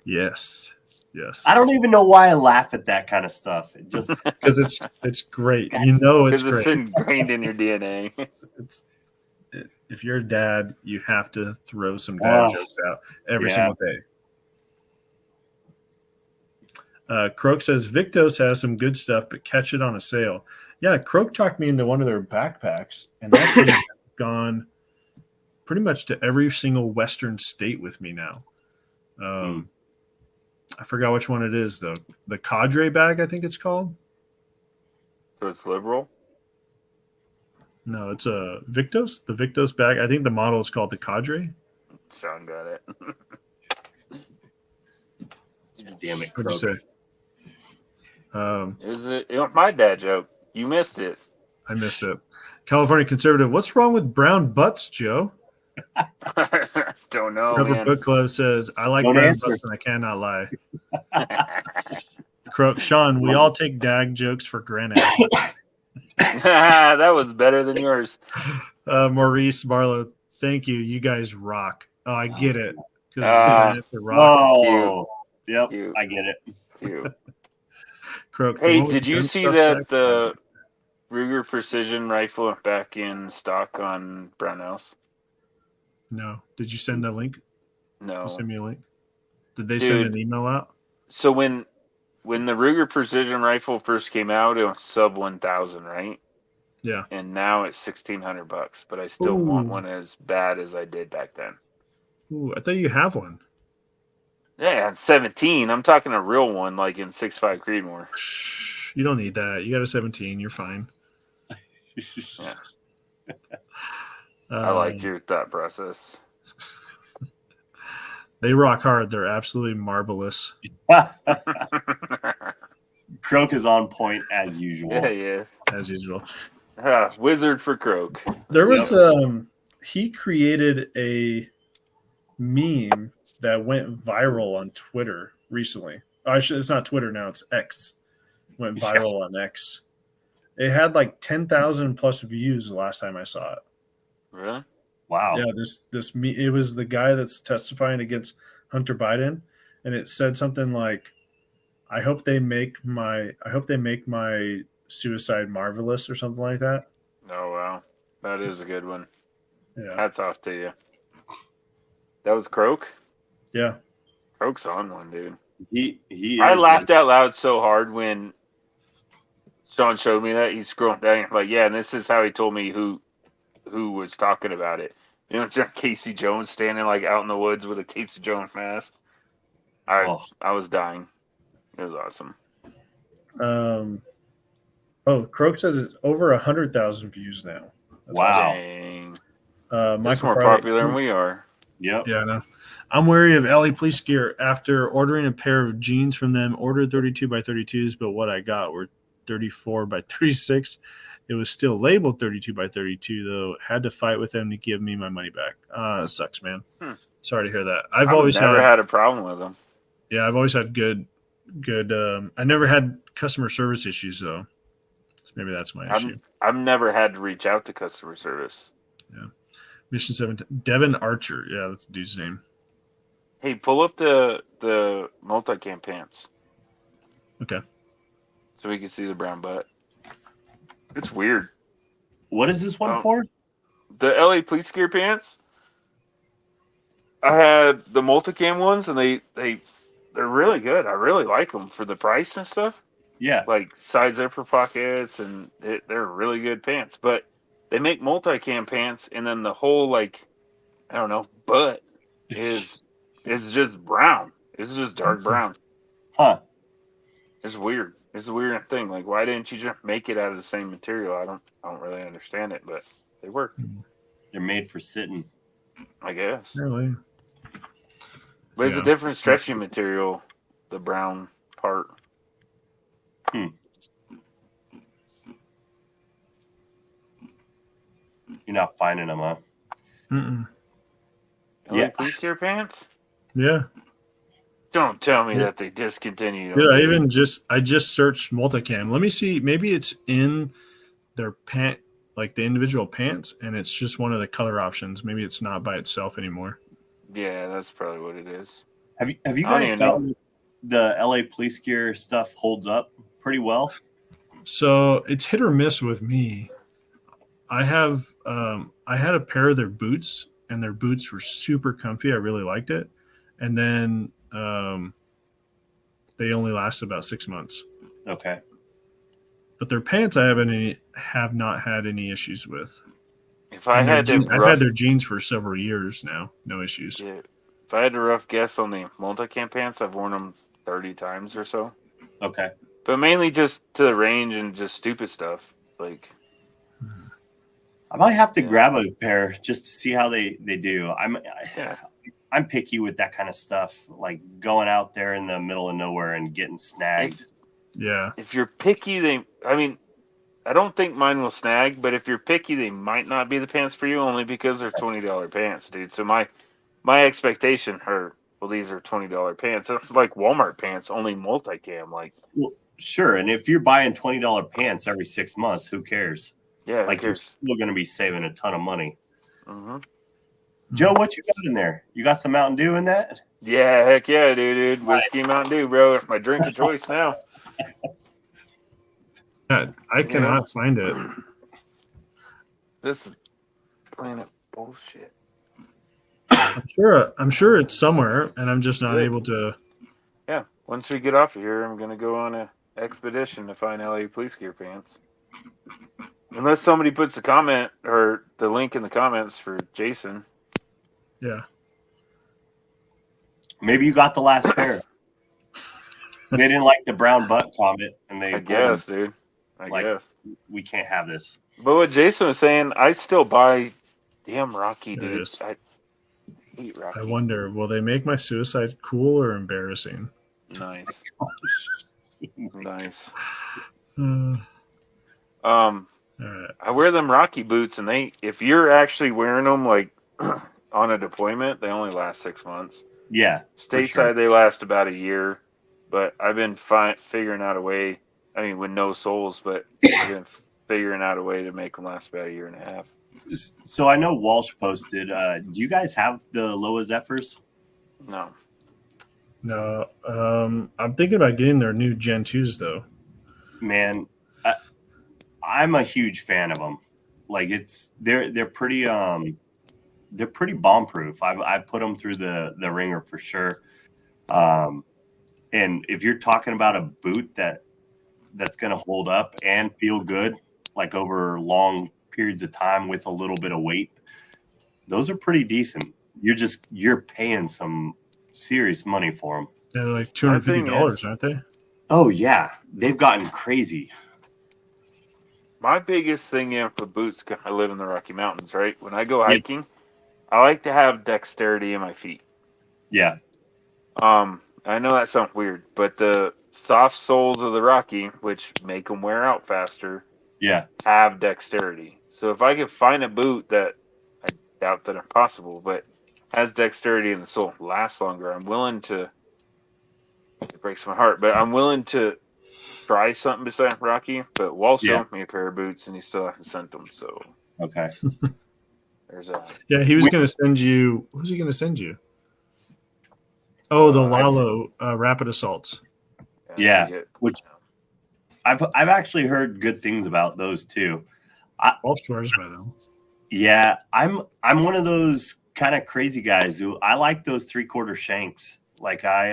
Yes. Yes. I don't even know why I laugh at that kind of stuff. It just because it's great. You know it's great. Because it's ingrained in your DNA. If you're a dad, you have to throw some dad jokes out every single day. Croak says Victos has some good stuff, but catch it on a sale. Yeah, Croak talked me into one of their backpacks, and that thing has gone pretty much to every single Western state with me now. I forgot which one it is, though. The Cadre bag, I think it's called. So it's liberal? No, it's a Victos. The Victos bag. I think the model is called the Cadre. Sean got it. Damn it, What'd you say? It was my dad joke. You missed it. I missed it. California Conservative. What's wrong with brown butts, Joe? Don't know. Rubber Man. Book Club says, I like brown butts and I cannot lie. Sean, we all take dag jokes for granted. That was better than yours. Maurice Barlow, thank you. You guys rock. Oh, I get it. Oh, yep, cute. I get it. Cute. Croak, hey, did you see that the Ruger Precision rifle back in stock on Brownhouse? No. Did you send a link? No. You send me a link? Did they send an email out? So when the Ruger Precision rifle first came out, it was sub 1,000, right? Yeah. And now it's $1,600, but I still want one as bad as I did back then. Ooh, I thought you have one. Yeah, it's 17. I'm talking a real one, like in 6.5 Creedmoor. You don't need that. You got a 17. You're fine. Yeah. I like your thought process. They rock hard. They're absolutely marvelous. Croak is on point as usual. Yeah, he is. As usual. Wizard for Croak. There was he created a meme that went viral on Twitter recently. It's not Twitter now, it's X. Went viral on X. It had like 10,000 plus views the last time I saw it. Really? Wow. Yeah, it was the guy that's testifying against Hunter Biden, and it said something like, I hope they make my suicide marvelous or something like that. Oh wow. That is a good one. Yeah. Hats off to you. That was Croak? Yeah. Croak's on one, dude. I laughed out loud so hard when Sean showed me that. He's scrolling down like, yeah, and this is how he told me who was talking about it. You know, just Casey Jones standing like out in the woods with a Casey Jones mask. I was dying. It was awesome. Croak says it's over 100,000 views now. That's wow. Dang. That's more popular than we are. Yep. Yeah, I know. I'm wary of LA Police Gear after ordering a pair of jeans from them. Ordered 32 by 32s, but what I got were 34 by 36. It was still labeled 32 by 32, though. Had to fight with them to give me my money back. It sucks, man. Sorry to hear that. I've always never had a problem with them. Yeah, I've always had good. I never had customer service issues, though. So maybe that's my issue. I've never had to reach out to customer service. Yeah. Mission 7. Devin Archer. Yeah, that's the dude's name. Hey, pull up the multicam pants. Okay. So we can see the brown butt. It's weird. What is this one for? The LA Police Gear pants. I had the multicam ones, and they're really good. I really like them for the price and stuff. Yeah. Like side zipper pockets, and they're really good pants. But they make multicam pants, and then the whole like, I don't know, butt is just brown. It's just dark brown. Huh. It's weird. It's a weird thing. Like, why didn't you just make it out of the same material? I don't really understand it, but they work. They're made for sitting. I guess. Really? But it's a different stretching material, the brown part. You're not finding them, huh? Mm-mm. LA Police Gear pants? Yeah. Don't tell me that they discontinued them. Yeah, I just searched multicam. Let me see. Maybe it's in their pant, like the individual pants, and it's just one of the color options. Maybe it's not by itself anymore. Yeah, that's probably what it is. Have you guys found the LA Police Gear stuff holds up pretty well? So it's hit or miss with me. I had a pair of their boots, and their boots were super comfy. I really liked it, and then they only lasted about 6 months. Okay. But their pants, I have not had any issues with. If I had to, I've had their jeans for several years now, no issues. Yeah, if I had a rough guess on the multicam pants, I've worn them 30 times or so. Okay. But mainly just to the range and just stupid stuff. Like, I might have to grab a pair just to see how they do. I'm picky with that kind of stuff, like going out there in the middle of nowhere and getting snagged. If you're picky, I don't think mine will snag, but if you're picky, they might not be the pants for you, only because they're $20 pants, dude. So my expectation these are $20 pants. They're like Walmart pants, only multicam. Like, well, sure. And if you're buying $20 pants every 6 months, who cares? Yeah, like you're still going to be saving a ton of money. Mm-hmm. Joe, what you got in there? You got some Mountain Dew in that? Yeah, heck yeah, dude. Whiskey Mountain Dew, bro. My drink of choice now. I cannot find it. This is planet bullshit. I'm sure it's somewhere, and I'm just not able to. Yeah, once we get off of here, I'm gonna go on an expedition to find LA Police Gear pants. Unless somebody puts the comment or the link in the comments for Jason. Yeah. Maybe you got the last pair. They didn't like the brown butt comment, and they. I guess, dude. I guess we can't have this. But what Jason was saying, I still buy damn Rocky, dude. I hate Rocky. I wonder, will they make my suicide cool or embarrassing? Nice. Nice. Right. I wear them Rocky boots, and if you're actually wearing them like on a deployment, they only last 6 months. Yeah. Stateside, they last about a year, but I've been figuring out a way. I mean, with no soles, but I've been figuring out a way to make them last about a year and a half. So I know Walsh posted. Do you guys have the Loa Zephyrs? No. No. I'm thinking about getting their new Gen 2s though. Man, I'm a huge fan of them. Like they're pretty bomb proof. I put them through the ringer for sure. And if you're talking about a boot that's going to hold up and feel good, like over long periods of time with a little bit of weight, those are pretty decent. You're paying some serious money for them. They're like $250, aren't they? Oh yeah, they've gotten crazy. My biggest thing for boots, I live in the Rocky Mountains, right? When I go hiking, I like to have dexterity in my feet. Yeah. I know that sounds weird, but the soft soles of the Rocky, which make them wear out faster, have dexterity. So if I could find a boot that, I doubt that impossible, but has dexterity in the sole, lasts longer, I'm willing to. It breaks my heart, but I'm willing to try something beside Rocky. But Walt showed me a pair of boots, and he still hasn't sent them. So okay, there's a. Yeah, he was going to send you. What was he going to send you? Oh, the Lalo Rapid Assaults. Yeah, you get- which I've actually heard good things about those too. All swears by them. Yeah, I'm one of those kind of crazy guys who I like those 3/4 shanks. Like I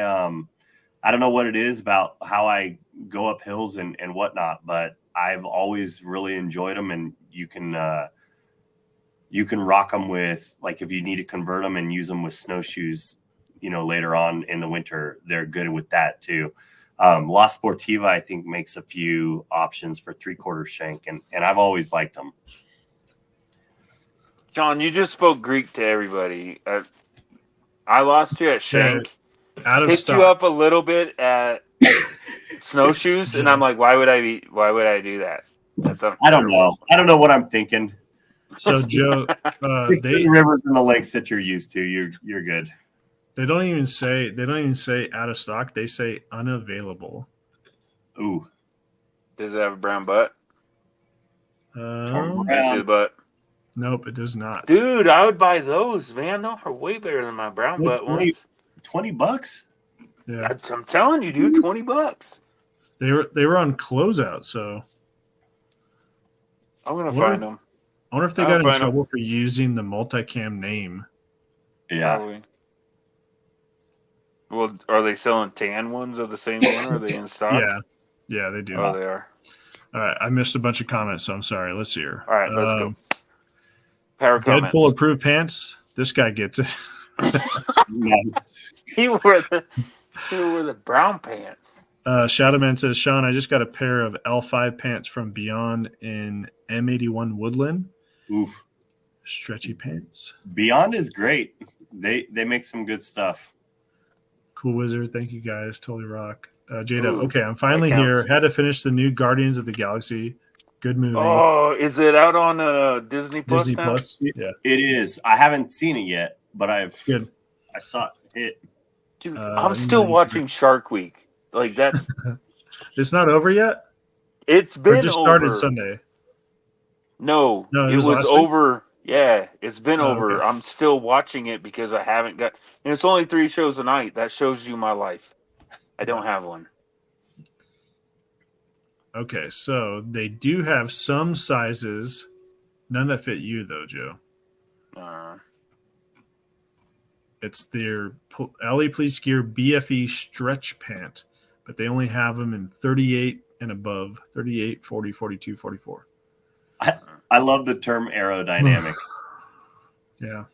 don't know what it is about how I go up hills and whatnot, but I've always really enjoyed them. And you can rock them with, like, if you need to convert them and use them with snowshoes, later on in the winter, they're good with that too. La Sportiva, I think, makes a few options for 3/4 shank, and I've always liked them. John, you just spoke Greek to everybody. I lost you at Shank. Out of Picked stock. you up a little bit at snowshoes, and I'm like, why would I do that? That's I don't know. I don't know what I'm thinking. So Joe, If there's rivers and the lakes that you're used to, you're good. they don't even say out of stock. They say unavailable. Ooh. Does it have a brown butt? Brown. His butt. Nope, it does not. Dude, I would buy those, man. Those are way better than my brown butt ones. $20? Yeah, I'm telling you, dude, $20. they were on closeout. So I'm gonna What find if- them. I wonder if they I'll got in find 'em. trouble for using the multicam name. Yeah. Probably. Well, are they selling tan ones of the same one? Or are they in stock? Yeah, they do. Oh, they are. All right, I missed a bunch of comments, so I'm sorry. Let's see here. All right, let's go. Power comments. Deadpool approved pants. This guy gets it. Nice. He wore the brown pants. Shadowman says, Sean, I just got a pair of L5 pants from Beyond in M81 Woodland. Oof. Stretchy pants. Beyond is great. They make some good stuff. Cool Wizard. Thank you guys. Totally rock. Jada. Ooh, Okay, I'm finally that here. counts. Had to finish the new Guardians of the Galaxy. Good movie. Oh, is it out on Disney Plus? Disney now? Plus. Yeah. It is. I haven't seen it yet, but I saw it. Dude, Uh, I'm still no, watching Shark Week. Like that's It's not over yet? it's Or been it just over. started Sunday? No, No, it it was was last week? over. Yeah, it's been Oh, over. okay. I'm still watching it because I haven't got. And it's only 3 shows a night. That shows you my life. I don't have one. Okay, so they do have some sizes. None that fit you, though, Joe. It's their LA Police Gear BFE stretch pant, but they only have them in 38 and above, 38, 40, 42, 44. I love the term aerodynamic. Yeah.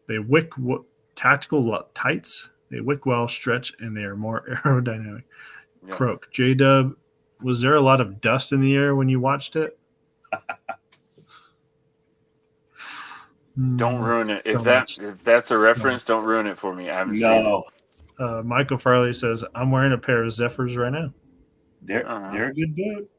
They wick tactical tights. They wick well, stretch, and they are more aerodynamic. Yeah. Croak. J-Dub, was there a lot of dust in the air when you watched it? Don't ruin it. So If that's a reference, don't ruin it for me. I haven't seen it. No, Michael Farley says, I'm wearing a pair of Zephyrs right now. they're a good boot.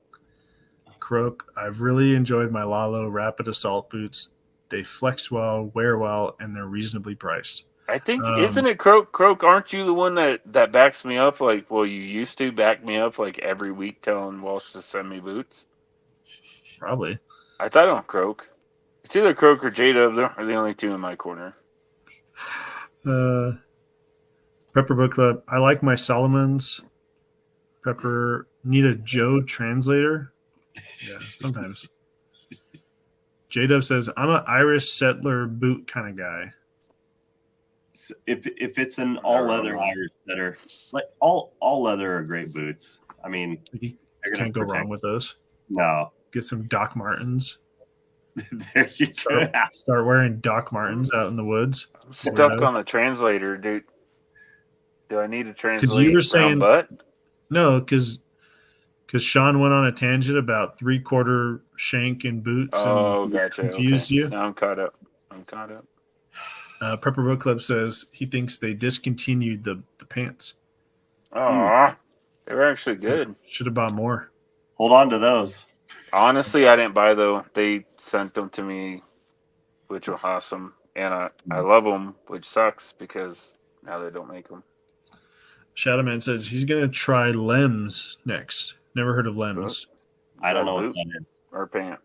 Croak, I've really enjoyed my Lalo Rapid Assault boots. They flex well, wear well, and they're reasonably priced. I think isn't it Croak? Croak, aren't you the one that backs me up? Like, well, you used to back me up like every week, telling Walsh to send me boots. Probably. I thought on Croak. It's either Croak or J-Dub. They're the only two in my corner. Pepper Book Club. I like my Solomons. Pepper need a Joe translator. Yeah, sometimes. J-Dub says, I'm an Irish settler boot kind of guy. If it's an all leather Irish setter, like all leather are great boots. I mean, You they're gonna can't go protect. wrong with those. No, Get some Doc Martens. there you go. Start wearing Doc Martens out in the woods. I'm stuck on the translator, dude. Do I need to translate you were brown saying- butt? No, because Sean went on a tangent about 3/4 shank and boots Oh, and gotcha. confused Okay. you. Now I'm caught up. Prepper Book Club says he thinks they discontinued the pants. Oh, they were actually good. Should have bought more. Hold on to those. Honestly, I didn't buy though. They sent them to me, which was awesome, and I love them, which sucks because now they don't make them. Shadowman says he's going to try Lems next. Never heard of Lems. I don't know what Boot that is. or pant.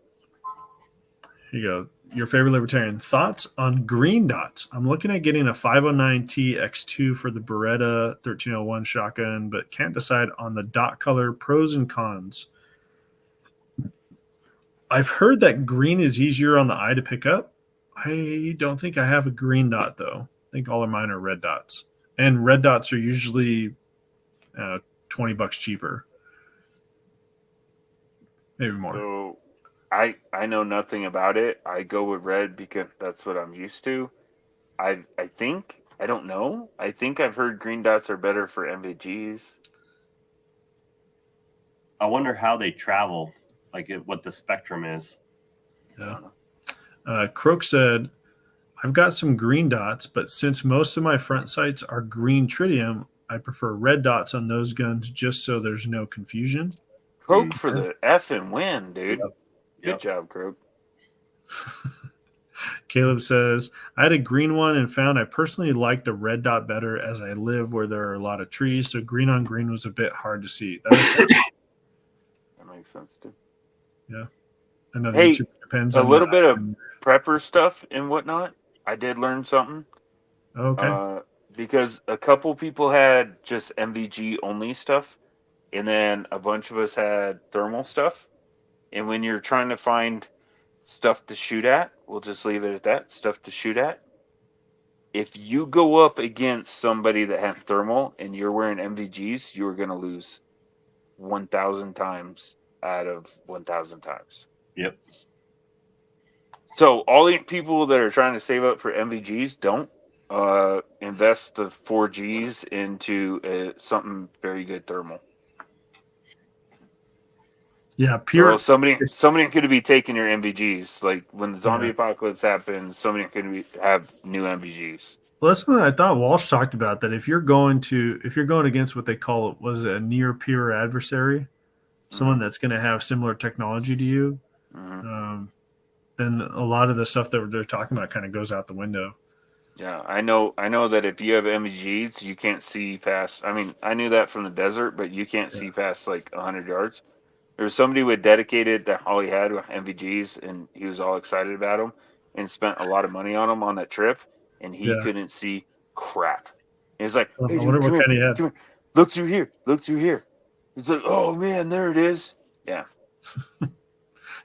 Here you go. your favorite libertarian, thoughts on green dots? I'm looking at getting a 509T X2 for the Beretta 1301 shotgun, but can't decide on the dot color, pros and cons. I've heard that green is easier on the eye to pick up. I don't think I have a green dot, though. I think all of mine are red dots. And red dots are usually $20 cheaper. Maybe more. So I know nothing about it. I go with red because that's what I'm used to. I think, I don't know. I think I've heard green dots are better for MVGs. I wonder how they travel, like what the spectrum is. Yeah. Croak said, I've got some green dots, but since most of my front sights are green tritium, I prefer red dots on those guns just so there's no confusion. Croak for the effing win, dude. Yep. Good job, Croak. Caleb says, I had a green one and found I personally liked a red dot better as I live where there are a lot of trees, so green on green was a bit hard to see. That makes sense. That makes sense, too. Yeah. I know Hey, that depends a on little the bit of item. prepper stuff and whatnot. I did learn something. Okay. Because a couple people had just MVG only stuff, and then a bunch of us had thermal stuff. And when you're trying to find stuff to shoot at, we'll just leave it at that, stuff to shoot at. If you go up against somebody that had thermal and you're wearing MVGs, you're going to lose 1,000 times out of 1,000 times. Yep. So all the people that are trying to save up for MVGs, don't invest the 4Gs into something very good thermal. Yeah, Or pure. else somebody could be taking your MVGs. Like when the zombie apocalypse happens, somebody could have new MVGs. Well, that's something I thought Walsh talked about, that if you're going against what they call it, was a near peer adversary, someone that's going to have similar technology to you, then a lot of the stuff that they're talking about kind of goes out the window. Yeah, I know that if you have MVGs, you can't see past. I mean, I knew that from the desert, but you can't see past like 100 yards. There was somebody with dedicated that all he had were MVGs, and he was all excited about them and spent a lot of money on them on that trip, and he couldn't see crap. And he's like, I hey, dude, wonder what kind he had. come here. Look through here. He's like, oh man, there it is. Yeah.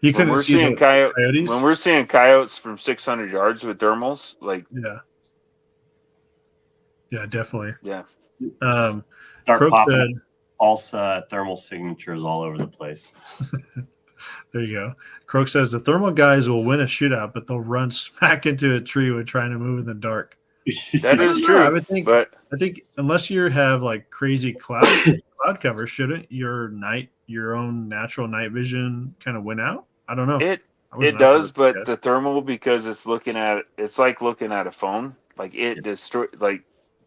You couldn't see the coyotes? When we're seeing coyotes from 600 yards with thermals, like yeah, definitely. Yeah. Start Croak popping said, false thermal signatures all over the place. There you go. Croak says the thermal guys will win a shootout, but they'll run smack into a tree when trying to move in the dark. That is true. I think unless you have like crazy cloud cover, shouldn't your own natural night vision kind of win out? I don't know. It does, but the thermal, because it's like looking at a phone. Like it destroy, like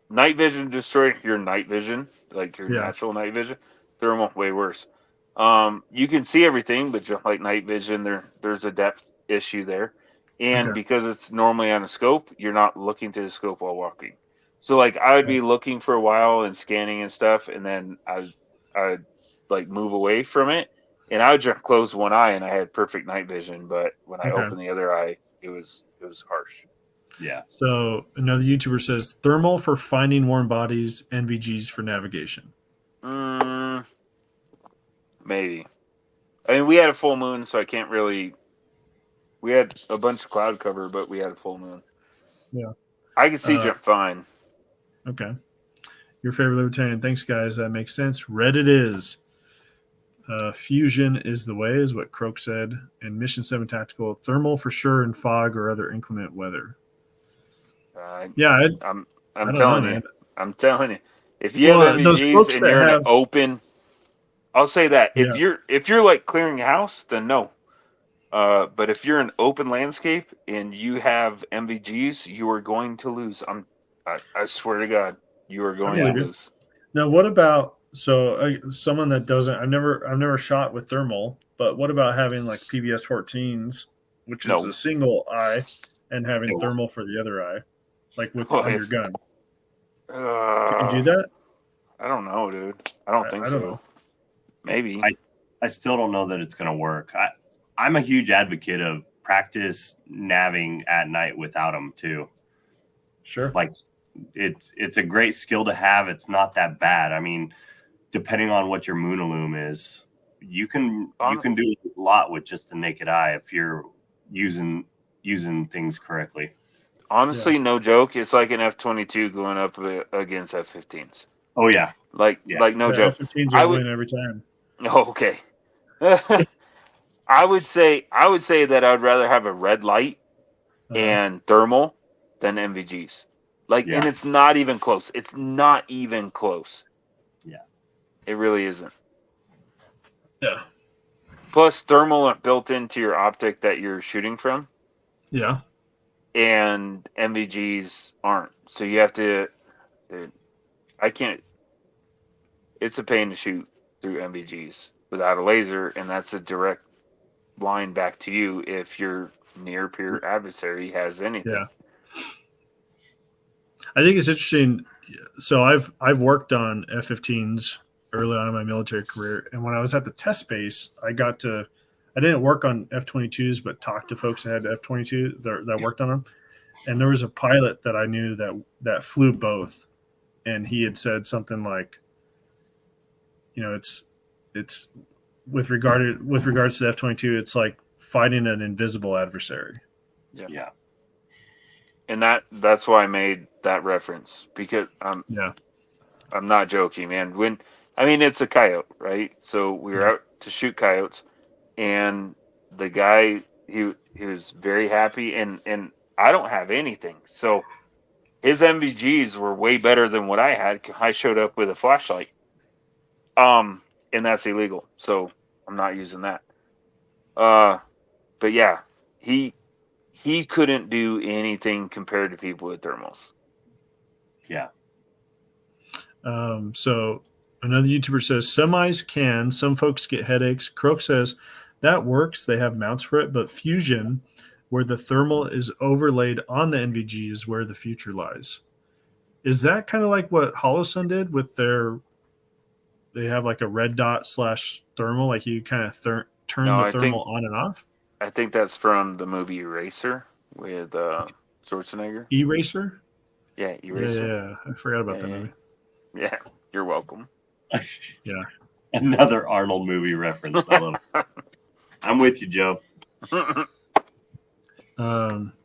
night vision destroy your night vision, like your natural night vision. Thermal way worse. You can see everything, but just like night vision, there's a depth issue there, and because it's normally on a scope, you're not looking to the scope while walking. So like I would be looking for a while and scanning and stuff, and then I'd like move away from it, and I would just close one eye and I had perfect night vision, but when I opened the other eye, it was harsh. Yeah. So another YouTuber says thermal for finding warm bodies, NVGs for navigation. Maybe. I mean, we had a full moon, so I can't really. We had a bunch of cloud cover, but we had a full moon. Yeah. I can see just fine. Okay. Your favorite libertarian. Thanks, guys. That makes sense. Red it is. Fusion is the way, is what Croak said. And Mission 7 Tactical. Thermal for sure in fog or other inclement weather. I'm I'm telling you. If you have MVGs and you're in an open, I'll say that. If you're like clearing a house, then no. But if you're in open landscape and you have MVGs, you are going to lose. I swear to God, you are going to lose. Now, what about someone that doesn't? I've never shot with thermal, but what about having like PBS 14s, which is a single eye, and having thermal for the other eye, like on your gun? Could you do that? I don't know, dude. I don't think so. Know. Maybe. I still don't know that it's going to work. I'm a huge advocate of practice navving at night without them too. Sure. Like it's a great skill to have. It's not that bad. I mean, depending on what your Moonaloom is, you can do a lot with just the naked eye if you're using things correctly. Honestly, no joke. It's like an F-22 going up against F-15s. Oh yeah, like no joke. F-15s are win every time. Oh, okay. I would say that I'd rather have a red light and thermal than MVGs. And it's not even close. It's not even close. Yeah. It really isn't. Yeah. Plus, thermal are built into your optic that you're shooting from. Yeah. And MVGs aren't. So you have to. Dude, I can't. It's a pain to shoot through MVGs without a laser, and that's a direct line back to you if your near peer adversary has anything. Yeah. I think it's interesting. So I've worked on F-15s early on in my military career, and when I was at the test base, I didn't work on F-22s, but talked to folks that had F-22 that worked on them, and there was a pilot that I knew that flew both, and he had said something like, it's with regards to the F-22, it's like fighting an invisible adversary. Yeah. And that's why I made that reference, because I'm not joking, man. It's a coyote, right? So we were out to shoot coyotes, and the guy he was very happy, and I don't have anything, so his MVGs were way better than what I had. I showed up with a flashlight, and that's illegal, so I'm not using that. But yeah, he couldn't do anything compared to people with thermals. Yeah. So another YouTuber says semis can. Some folks get headaches. Croak says that works. They have mounts for it, but fusion, where the thermal is overlaid on the NVG, is where the future lies. Is that kind of like what HoloSun did with they have like a red dot / thermal, like you kind of turn the thermal on and off? I think that's from the movie Eraser with Schwarzenegger. Eraser? Yeah, Eraser. Yeah. I forgot about that movie. Yeah, you're welcome. Yeah. Another Arnold movie reference. I love it. I'm with you, Joe.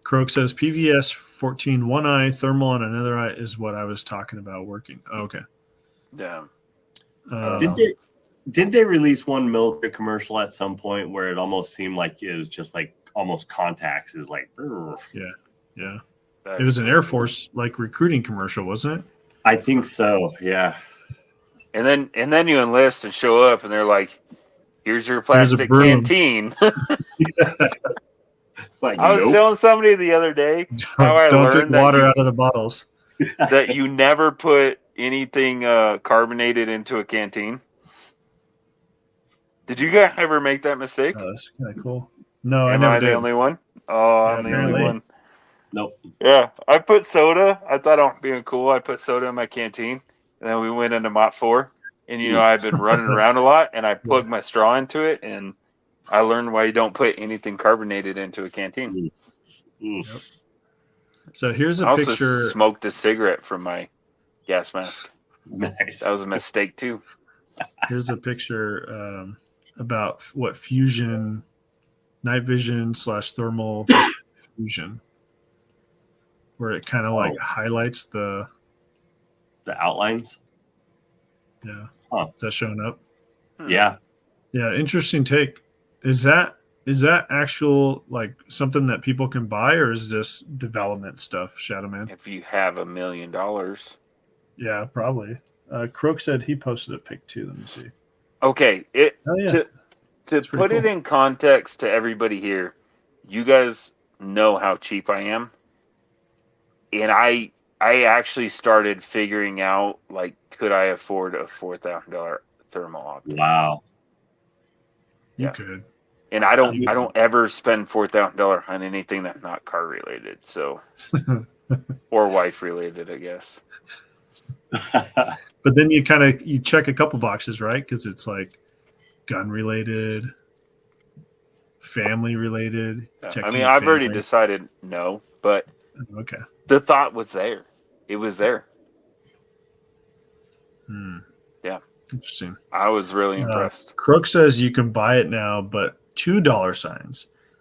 Croak says PVS 14 one eye, thermal on another eye is what I was talking about working. Okay. Yeah. Did they release one military commercial at some point where it almost seemed like it was just like almost contacts is like, yeah. It was an Air Force like recruiting commercial, wasn't it? I think so. Yeah. And then you enlist and show up, and they're like, "Here's your plastic canteen." Like, I was telling somebody the other day how I don't learned drink water out of the bottles. That you never put anything carbonated into a canteen. Did you guys ever make that mistake? Oh, that's kind of cool. No, Am I the only one? Oh, I'm the only one. Nope. Yeah, I put soda. I thought on being cool, I put soda in my canteen, and then we went into Mott 4. And I've been running around a lot, and I plugged my straw into it, and I learned why you don't put anything carbonated into a canteen. Yep. So here's a I also picture. Smoked a cigarette from my gas mask. Nice. That was a mistake too. Here's a picture about what fusion, night vision / thermal fusion, where it kind of like highlights the outlines. Yeah. Huh. Is that showing up? Yeah. Yeah. Interesting take. Is that actual like something that people can buy, or is this development stuff, Shadowman? If you have $1 million. Yeah, probably. Croak said he posted a pic too. Let me see. Okay. To put it in context to everybody here, you guys know how cheap I am. And I actually started figuring out, like, could I afford a $4,000 thermal optic? Wow. You could. And I don't ever spend $4,000 on anything that's not car related, so or wife related, I guess. But then you check a couple boxes, right? Because it's like gun related, family related? I mean, I've already decided no, but okay. The thought was there. It was there. Yeah. Interesting. I was really impressed. Crook says you can buy it now, but $2 So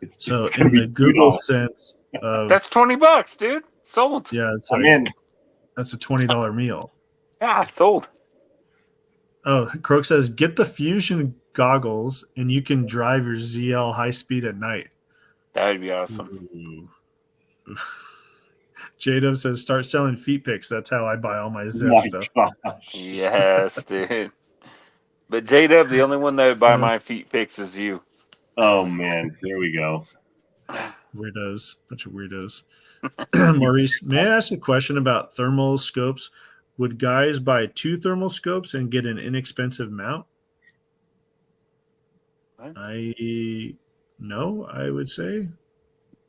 it's in the Google sense of that's $20, dude. Sold. Yeah, it's I'm in. That's a $20 meal. Yeah, sold. Oh, Croak says get the Fusion goggles and you can drive your ZL high speed at night. That would be awesome. J-Dub says start selling feet pics. That's how I buy all my Zev stuff. Gosh. Yes, dude. But J-Dub, the only one that would buy my feet pics is you. Oh man, there we go. Weirdos, bunch of weirdos. Maurice, may I ask a question about thermal scopes? Would guys buy 2 thermal scopes and get an inexpensive mount? What? I would say.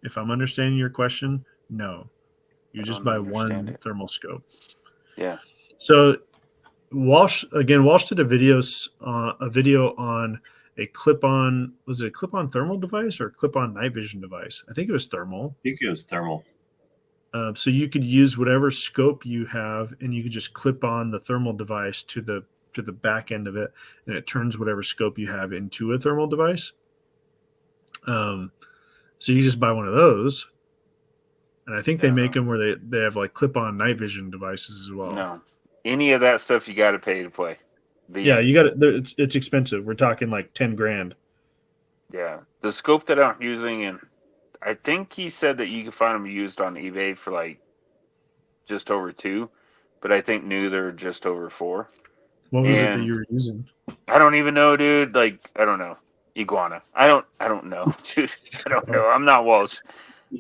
If I'm understanding your question, no. You just buy one thermal scope. Yeah. So Walsh did a video on a clip-on. Was it a clip-on thermal device or a clip-on night vision device? I think it was thermal. I think it was thermal. So you could use whatever scope you have, and you could just clip on the thermal device to the back end of it, and it turns whatever scope you have into a thermal device. So you just buy one of those, and I think they make them where they have like clip-on night vision devices as well. No, any of that stuff you got to pay to play. You got it. It's expensive. We're talking like $10,000. Yeah, the scope that I'm using, and I think he said that you can find them used on eBay for like just over 2, but I think new they're just over 4. What was it that you were using? I don't even know, dude. Like, I don't know. Iguana. I don't know, dude. I don't know. I'm not Walsh.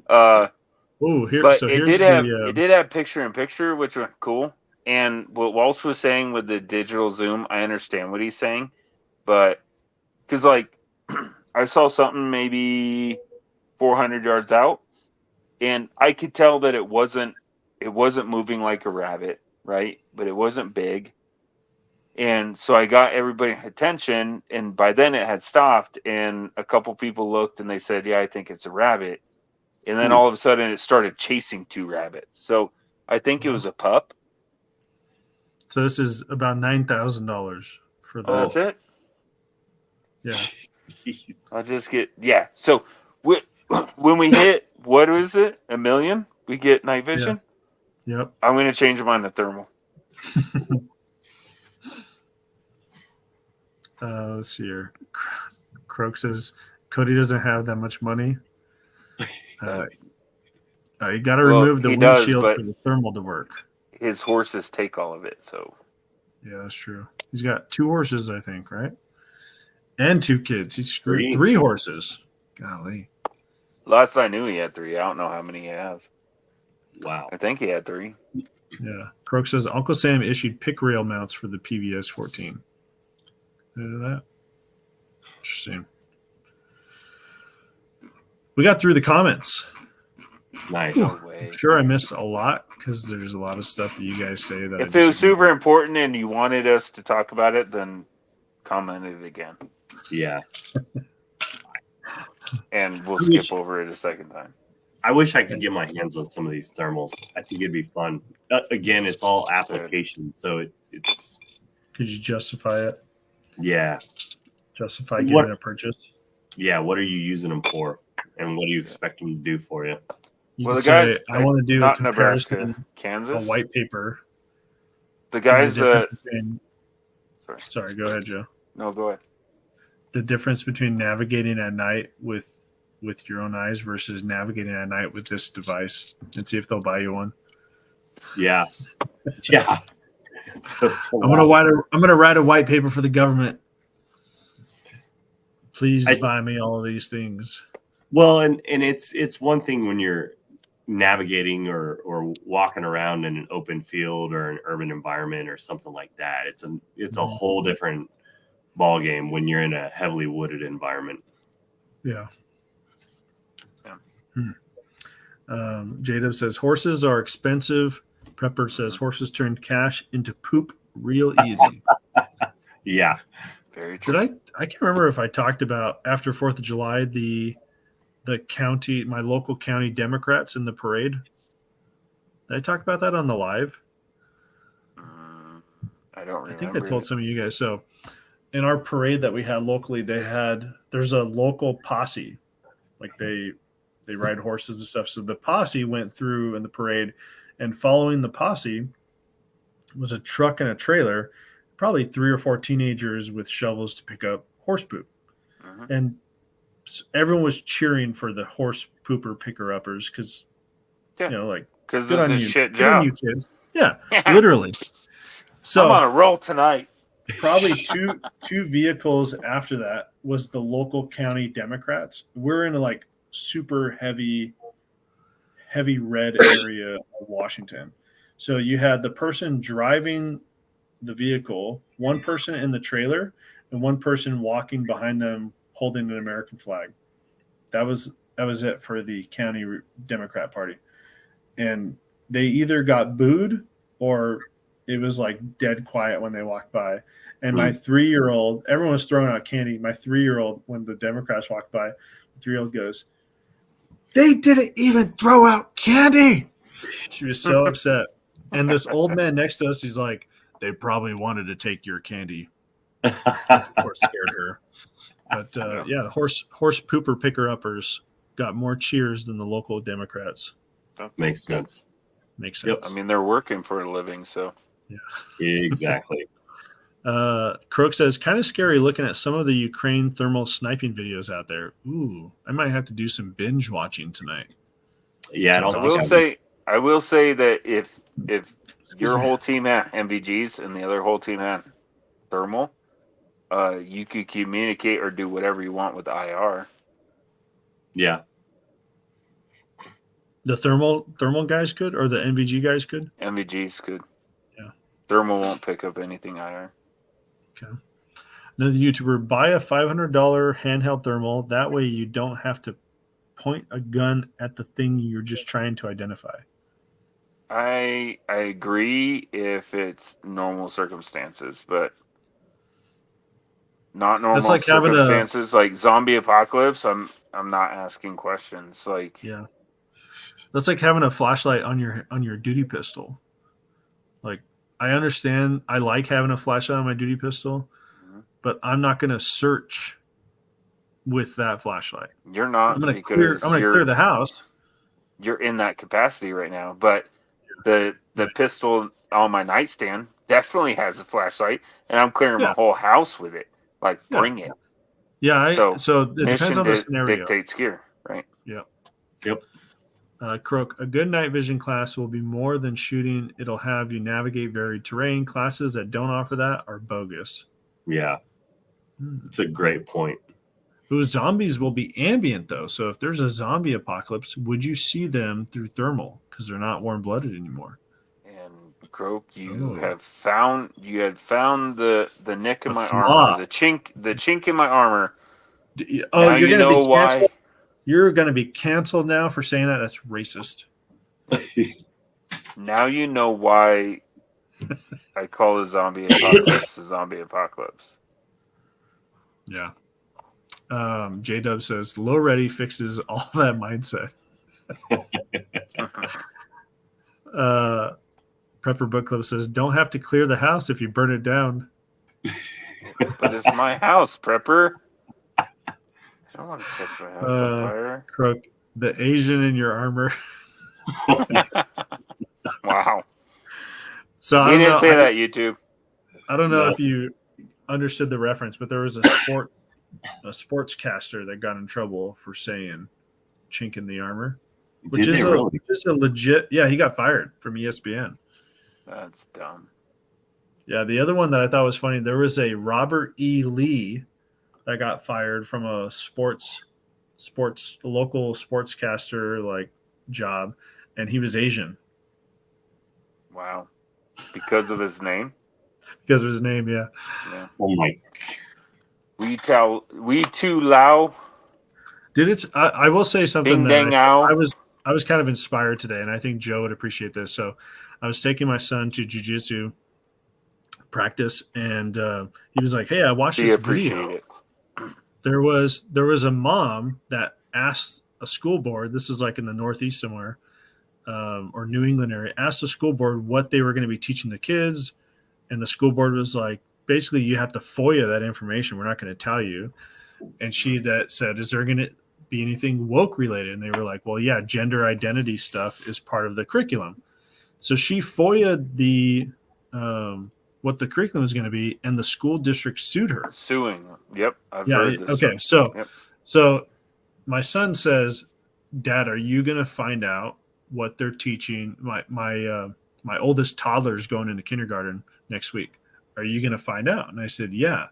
But it did have picture in picture, which was cool. And what Walsh was saying with the digital zoom, I understand what he's saying, but because like I saw something maybe 400 yards out, and I could tell that it wasn't moving like a rabbit, right? But it wasn't big. And so I got everybody's attention, and by then it had stopped, and a couple people looked and they said, yeah, I think it's a rabbit. And then all of a sudden it started chasing 2 rabbits. So I think it was a pup. So this is about $9,000 for the. Oh, that's it? Yeah. Jeez. I'll just get, yeah. So when we hit, what is it? 1 million? We get night vision? Yeah. Yep. I'm going to change mine to thermal. Let's see here. Croak says Cody doesn't have that much money. You got to remove the windshield for the thermal to work. His horses take all of it, so. Yeah, that's true. He's got 2 horses, I think, right? And 2 kids. He's screwed 3 horses. Golly. Last I knew, he had 3. I don't know how many he has. Wow. I think he had 3. Yeah. Croak says Uncle Sam issued pick rail mounts for the PVS 14. That. Interesting. We got through the comments. Nice. No way. I'm sure I missed a lot because there's a lot of stuff that you guys say that. If it was super important and you wanted us to talk about it, then comment it again. Yeah. And we'll skip over it a second time. I wish I could get my hands on some of these thermals. I think it'd be fun. Again, it's all application, so it's. Could you justify it? Yeah. Justify getting a purchase? Yeah. What are you using them for? And what do you expect them to do for you? Well, the guys, I want to do not a comparison, Nebraska, Kansas, a white paper. The guys, sorry, go ahead, Joe. No, go ahead. The difference between navigating at night with your own eyes versus navigating at night with this device, and see if they'll buy you one. Yeah. Yeah. I'm gonna write a white paper for the government. Please buy me all of these things. Well, and it's one thing when you're navigating or walking around in an open field or an urban environment or something like that. It's a whole different ball game when you're in a heavily wooded environment. Yeah. J-Dub says horses are expensive. Prepper says horses turn cash into poop real easy. Yeah. Very true. I can't remember if I talked about after 4th of July the county, my local county Democrats in the parade. Did I talk about that on the live? I don't remember. I think I told some of you guys. So in our parade that we had locally, there's a local posse. Like they ride horses and stuff. So the posse went through in the parade, and following the posse was a truck and a trailer, probably 3 or 4 teenagers with shovels to pick up horse poop. And everyone was cheering for the horse pooper picker uppers because, because it's a shit job. Good on you, kids. Yeah, literally. So I'm on a roll tonight. Probably two vehicles after that was the local county Democrats. We're in a like super heavy red area of Washington. So you had the person driving the vehicle, one person in the trailer, and one person walking behind them holding an American flag. That was it for the county Democrat Party. And they either got booed or it was like dead quiet when they walked by. And my 3-year-old, everyone was throwing out candy. My 3-year-old, when the Democrats walked by, the 3-year-old goes, "They didn't even throw out candy." She was so upset. And this old man next to us, he's like, "They probably wanted to take your candy." Or scared her. But yeah, horse pooper picker uppers got more cheers than the local Democrats. Makes sense. Makes sense. I mean, they're working for a living, so yeah, exactly. Croak says, kind of scary looking at some of the Ukraine thermal sniping videos out there. Ooh, I might have to do some binge watching tonight. Yeah, I will say that if your whole team had MVGs and the other whole team had thermal, you could communicate or do whatever you want with IR. Yeah. The thermal guys could, or the MVG guys could? MVGs could. Yeah. Thermal won't pick up anything IR. Okay. Another YouTuber, buy a $500 handheld thermal. That way you don't have to point a gun at the thing you're just trying to identify. I agree if it's normal circumstances, but not normal like circumstances like zombie apocalypse. I'm not asking questions. Like, yeah, that's like having a flashlight on your duty pistol. Like, I understand. I like having a flashlight on my duty pistol, but I'm not going to search with that flashlight. You're not. I'm going to clear the house. You're in that capacity right now, but the pistol on my nightstand definitely has a flashlight, and I'm clearing my whole house with it. Like, bring it. Yeah. So it depends on the scenario. Dictates gear, right? Yeah. Yep. Croak, a good night vision class will be more than shooting. It'll have you navigate varied terrain. Classes that don't offer that are bogus. Yeah. It's a great point. Those zombies will be ambient, though. So if there's a zombie apocalypse, would you see them through thermal? Because they're not warm-blooded anymore. And Croak, you had found the nick in my armor, the chink in my armor. Oh, now you're gonna be why. You're going to be canceled now for saying that. That's racist. Now you know why I call the zombie apocalypse the zombie apocalypse. Yeah. J-Dub says, low ready fixes all that mindset. Prepper Book Club says, don't have to clear the house if you burn it down. But it's my house, Prepper. I don't want to catch my house on fire. Croak, the Asian in your armor. Wow. So you didn't say that, YouTube. I don't know if you understood the reference, but there was a sportscaster that got in trouble for saying chink in the armor. Which is a legit, he got fired from ESPN. That's dumb. Yeah, the other one that I thought was funny, there was a Robert E. Lee that got fired from a local sportscaster job, and he was Asian. Wow. Because of his name? Because of his name, yeah. Oh my. We too Lao. Dude, I will say something Ding, that I was kind of inspired today, and I think Joe would appreciate this. So I was taking my son to jiu-jitsu, practice, and he was like, "Hey, I watched Do you this appreciate video. it? There was a mom that asked a school board. This was like in the Northeast somewhere, or New England area. Asked the school board what they were going to be teaching the kids, and the school board was like, basically, you have to FOIA that information. We're not going to tell you." And she said, "Is there going to be anything woke related?" And they were like, "Well, yeah, gender identity stuff is part of the curriculum." So she FOIA'd the what the curriculum is going to be, and the school district sued her. Suing. Yep, I've Yeah. heard this. Okay. Yep. So my son says, "Dad, are you going to find out what they're teaching? My oldest toddler is going into kindergarten next week. Are you going to find out?" And I said, "Yeah."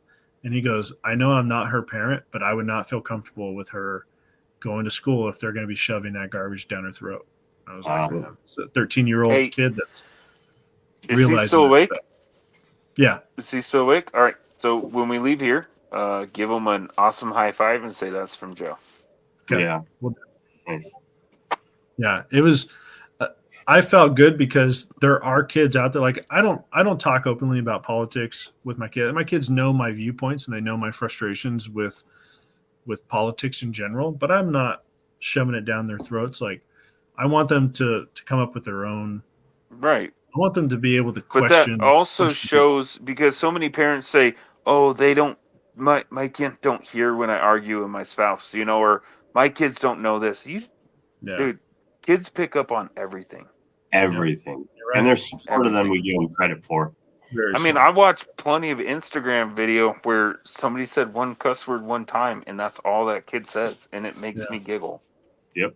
And he goes, "I know I'm not her parent, but I would not feel comfortable with her going to school if they're going to be shoving that garbage down her throat." I was like, well, it's a 13-year-old Hey, kid that's Is realizing he still that awake? stuff. Yeah. Is he still awake? All right. So when we leave here, give him an awesome high five and say that's from Joe. Okay. Yeah. Well, Nice. yeah. It was. I felt good because there are kids out there. Like I don't talk openly about politics with my kids. My kids know my viewpoints and they know my frustrations with politics in general. But I'm not shoving it down their throats. Like I want them to come up with their own. Right. I want them to be able to But question. that also question shows, because so many parents say, "Oh, they don't. My kids don't hear when I argue with my spouse," or my kids don't know this. Yeah. Dude, kids pick up on everything. Everything. You're right. And they're smarter than we give them credit for. Very I mean, smart. I watched plenty of Instagram video where somebody said one cuss word one time, and that's all that kid says, and it makes me giggle Yep.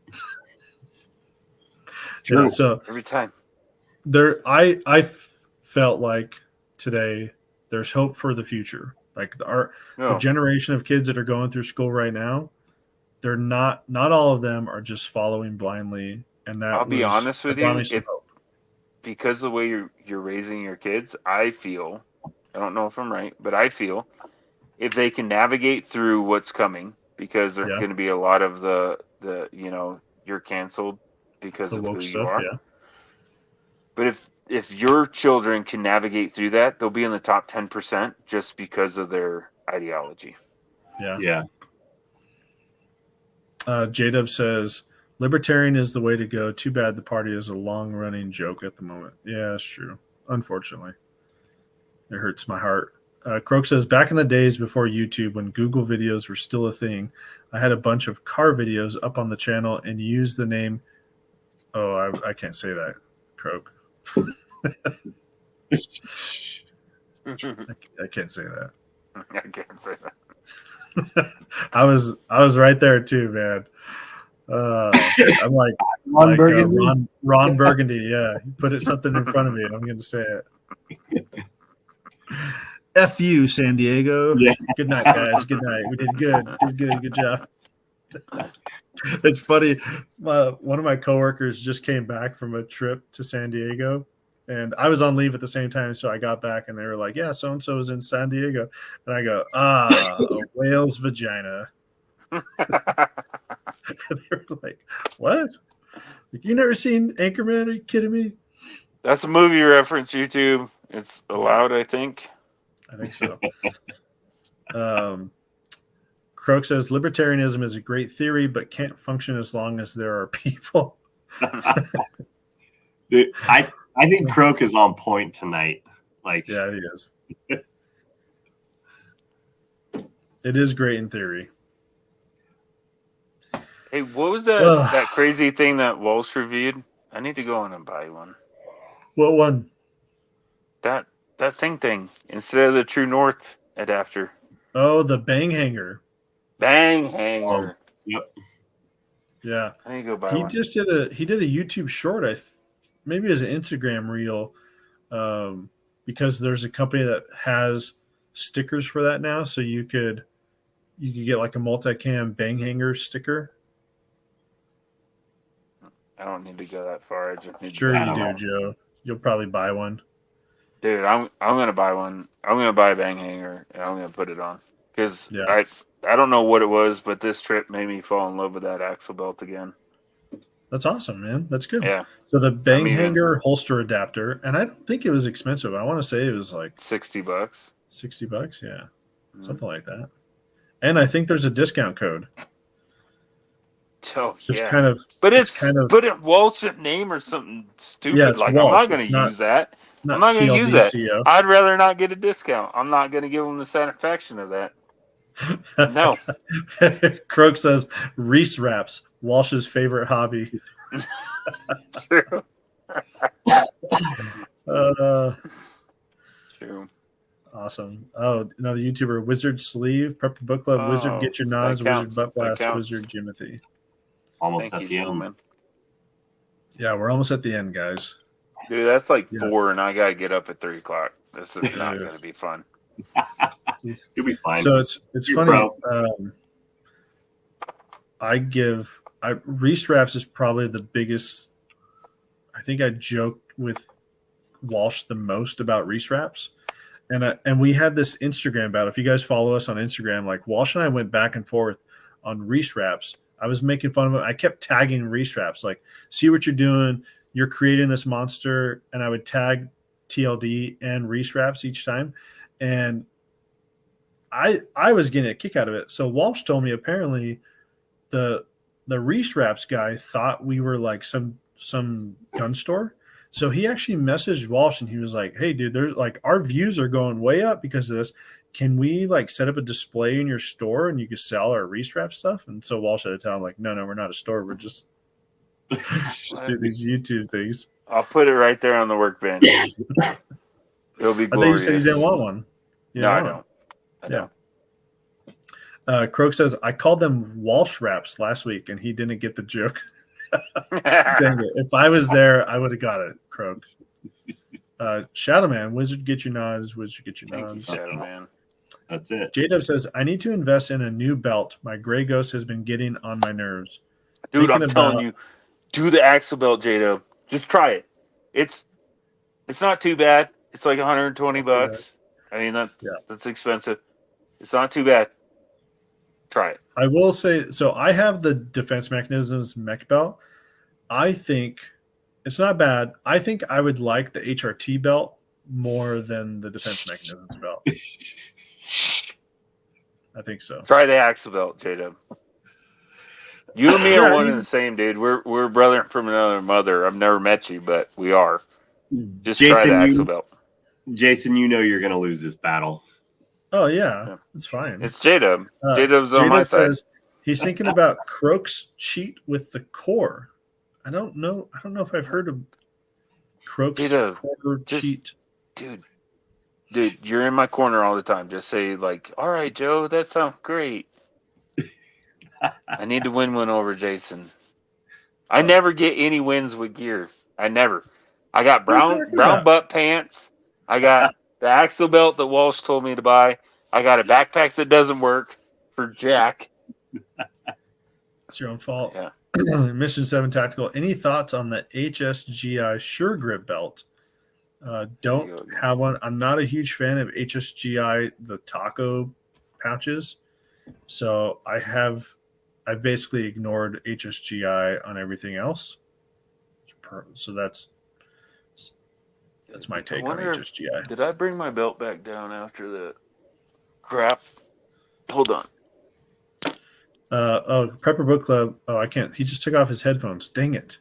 Yeah, so every time. I felt like today there's hope for the future. Like the No, generation of kids that are going through school right now, they're not all of them are just following blindly. And that I'll be honest with brought you, me some hope. because the way you're raising your kids, I feel, I don't know if I'm right, but I feel if they can navigate through what's coming, because there's going to be a lot of the you're canceled because The of woke who you stuff, are. yeah. But if your children can navigate through that, they'll be in the top 10% just because of their ideology. Yeah. Yeah. J-Dub says, "Libertarian is the way to go. Too bad the party is a long-running joke at the moment." Yeah, that's true. Unfortunately. It hurts my heart. Croak says, "Back in the days before YouTube, when Google videos were still a thing, I had a bunch of car videos up on the channel and used the name..." Oh, I can't say that, Croak. I can't say that. I can't say that. I was right there too, man. I'm like Ron Burgundy. Ron Burgundy. Yeah, you put something in front of me, I'm going to say it. F you, San Diego. Yeah. Good night, guys. Good night. We did good. Good job. It's funny. One of my coworkers just came back from a trip to San Diego, and I was on leave at the same time, so I got back, and they were like, "Yeah, so and so is in San Diego," and I go, "A whale's vagina." And they were like, "What? Like, you never seen Anchorman? Are you kidding me?" That's a movie reference, YouTube. It's allowed, I think. I think so. Croak says, "Libertarianism is a great theory, but can't function as long as there are people." Dude, I think Croak is on point tonight. Like, Yeah, he is. It is great in theory. Hey, what was that crazy thing that Walsh reviewed? I need to go on and buy one. What one? That thing instead of the True North adapter. Oh, the bang hanger. Bang hanger. Yep. Yeah. I need to go buy He one. just did a YouTube short. Maybe as an Instagram reel, because there's a company that has stickers for that now. So you could get like a multicam bang hanger sticker. I don't need to go that far. I just need Sure to you do, Joe. You'll probably buy one. Dude, I'm gonna buy one. I'm gonna buy a bang hanger and I'm gonna put it on because I don't know what it was, but this trip made me fall in love with that axle belt again. That's awesome, man. That's good. Yeah. So the bang even- hanger holster adapter, and I don't think it was expensive. I want to say it was like $60. $60. Yeah, Mhm. something like that. And I think there's a discount code. Oh, Just yeah. kind of, But it's kind of, put a Walsh's name or something stupid. Yeah, it's like Walsh. I'm not going It's to not- use that. it's not I'm not going to use that. TLD I'd rather not get a discount. I'm not going to give them the satisfaction of that. No. Croak says Reese wraps, Walsh's favorite hobby. True. True. Awesome. Oh, another YouTuber, Wizard Sleeve, Prep Book Club, Wizard Get Your Nods, that Wizard counts. Butt That Blast, counts. Wizard Jimothy. Almost Thank at you, the end. gentlemen. Yeah, we're almost at the end, guys. Dude, that's like Yeah. 4, and I got to get up at 3 o'clock. This is not Yes. going to be fun. You'll be fine. So it's You're funny. broke. Reese wraps is probably the biggest. I think I joked with Walsh the most about Reese wraps, and we had this Instagram battle. If you guys follow us on Instagram, like Walsh and I went back and forth on Reese wraps. I was making fun of it. I kept tagging Reese wraps, like, see what you're doing. You're creating this monster, and I would tag TLD and Reese wraps each time, and I was getting a kick out of it. So Walsh told me apparently the Reese wraps guy thought we were like some gun store. So he actually messaged Walsh and he was like, "Hey, dude, there's like our views are going way up because of this. Can we like set up a display in your store and you can sell our Reese wrap stuff?" And so Walsh had to tell him like, "No, we're not a store. We're just do these YouTube things." I'll put it right there on the workbench. It'll be I thought you glorious. said you didn't want one. You No, I didn't want don't. I Yeah. don't. Croak says, I called them Walsh wraps last week and he didn't get the joke. Dang it. If I was there, I would have got it, Croak. Shadow Man, Wizard Get Your Nods, Wizard Get Your Thank you, Nods. Shadow Man. That's it. J-Dub says, I need to invest in a new belt. My Gray Ghost has been getting on my nerves. Dude, Thinking I'm telling about- you, do the axle belt, J-Dub. Just try it. It's not too bad. It's like $120. I mean, that's expensive. It's not too bad. Try it. I will say, so I have the Defense Mechanisms mech belt. I think it's not bad. I think I would like the HRT belt more than the Defense Mechanisms belt. I think so. Try the axle belt, J-Dub. You and me are one and the same, dude. We're brother from another mother. I've never met you, but we are. Just try the axle belt. Jason, you know you're going to lose this battle. Oh, yeah. It's fine. It's J-Dub. J-Dub's on my side. Says he's thinking about Croak's cheat with the core. I don't know if I've heard of Croak's J-Dub, core cheat. Dude, you're in my corner all the time. Just say, like, all right, Joe, that sounds great. I need to win one over Jason. I never get any wins with gear. I never. I got brown butt pants. I got the axle belt that Walsh told me to buy. I got a backpack that doesn't work for Jack. It's your own fault. Yeah. Mission 7 Tactical. Any thoughts on the HSGI Sure Grip belt? Don't have one. I'm not a huge fan of HSGI, the taco pouches. So I've basically ignored HSGI on everything else. So that's my take on HSGI. Did I bring my belt back down after the crap? Hold on. Prepper Book Club. Oh, I can't. He just took off his headphones. Dang it.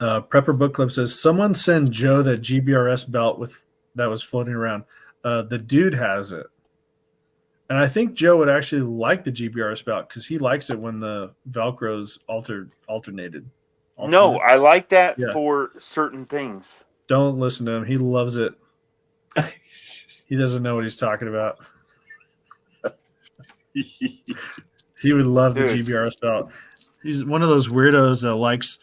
Prepper Book Club says, someone send Joe that GBRS belt that was floating around. The dude has it. And I think Joe would actually like the GBRS belt because he likes it when the Velcro's alternated. No, I like that for certain things. Don't listen to him. He loves it. He doesn't know what he's talking about. He would love the GBRS belt. He's one of those weirdos that likes